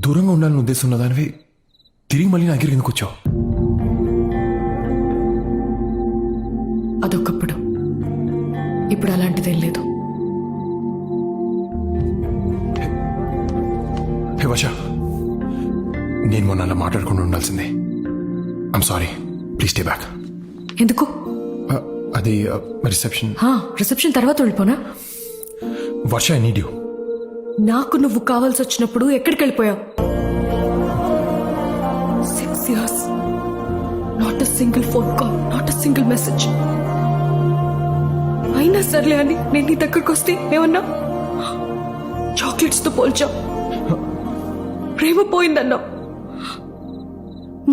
దూరంగా ఉండాలని ఉద్దేశం ఉన్నదానివి తిరిగి మళ్ళీ నా దగ్గరికి ఎందుకు వచ్చావు? అదొకప్పుడు, ఇప్పుడు అలాంటిదేం లేదు. హే వర్ష, నేను మొన్న అలా మాట్లాడకుండా ఉండాల్సిందే. I'm sorry, please stay back. ఎందుకు? అది రిసెప్షన్. రిసెప్షన్ తర్వాత వెళ్ళిపోనా? వర్ష, ఐ నీడ్ యూ. నాకు నువ్వు కావాల్సి వచ్చినప్పుడు ఎక్కడికి వెళ్ళిపోయావు? 6 years, not a single phone call, not a single message. అయినా సర్లే అని నేను నీ దగ్గరకు వస్తే ఏమన్నా చాక్లెట్స్ తో పోల్చావు, ప్రేమ పోయిందన్నావు,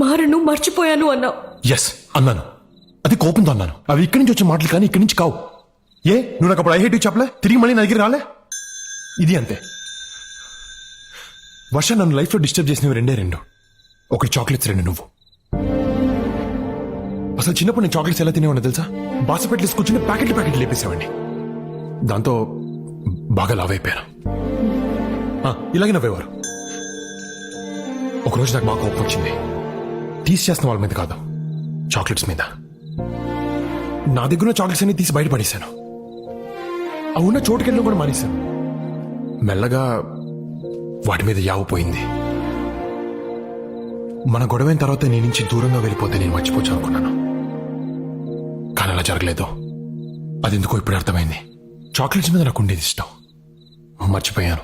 మారను మర్చిపోయాను అన్నావు. ఎస్ అన్నాను, అది కోపంతో అన్నాను. అవి ఇక్కడి నుంచి వచ్చే మాటలు కానీ ఇక్కడి నుంచి కావు. ఏ నువ్వు నాకు అప్పుడు ఐ హేట్ యూ చెప్పలే, తిరిగి మళ్ళీ నా దగ్గర రాలే. ఇది అంతే. వర్ష, నన్ను లైఫ్లో డిస్టర్బ్ చేసినవి రెండు. ఒకటి చాక్లెట్స్, రెండు నువ్వు. అసలు చిన్నప్పుడు నేను చాక్లెట్స్ ఎలా తినేవాడిని తెలుసా? బాసపెట్లు కూర్చుని ప్యాకెట్లు లేపేసేవాడిని. దాంతో బాగా లావ్ అయిపోయాను. ఇలాగే నవ్వేవారు. ఒకరోజు నాకు బాగా కోపం వచ్చింది. టీస్ చేస్తున్న వాళ్ళ మీద కాదు, చాక్లెట్స్ మీద. నా దగ్గర ఉన్న చాక్లెట్స్ అన్ని తీసి బయటపడేశాను. ఆ ఉన్న చోటుకెళ్ళి కూడా మానేశాను. మెల్లగా వాటి మీద యావ పోయింది. మన గొడవైన తర్వాత నీ నుంచి దూరంగా వెళ్ళిపోతే నేను మర్చిపోవచ్చు అనుకున్నాను, కానీ అలా జరగలేదు. అది ఎందుకో ఇప్పుడు అర్థమైంది. చాక్లెట్స్ మీద నాకు ఉండేది ఇష్టం, మర్చిపోయాను.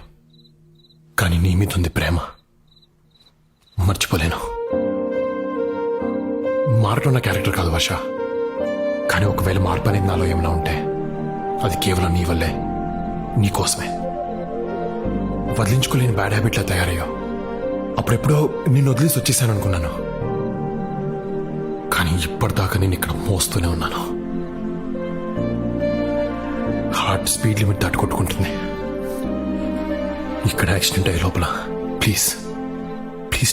కానీ నీ మీద ఉంది ప్రేమ, మర్చిపోలేను. మారటం నా క్యారెక్టర్ కాదు వర్ష, కానీ ఒకవేళ మార్పు అనేది నాలో ఏమైనా ఉంటే అది కేవలం నీ వల్లే, నీకోసమే. వదిలించుకోలేని బ్యాడ్ హ్యాబిట్లా తయారయ్యో. అప్పుడెప్పుడో నిన్ను వదిలేసి వచ్చేసాను అనుకున్నాను, కానీ ఇప్పటిదాకా నేను ఇక్కడ మోస్తూనే ఉన్నాను. హార్ట్ స్పీడ్ లిమిట్ దాటుకొట్టుకుంటుంది. ఇక్కడ యాక్సిడెంట్ అయ్యే లోపల ప్లీజ్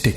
టేక్ మీ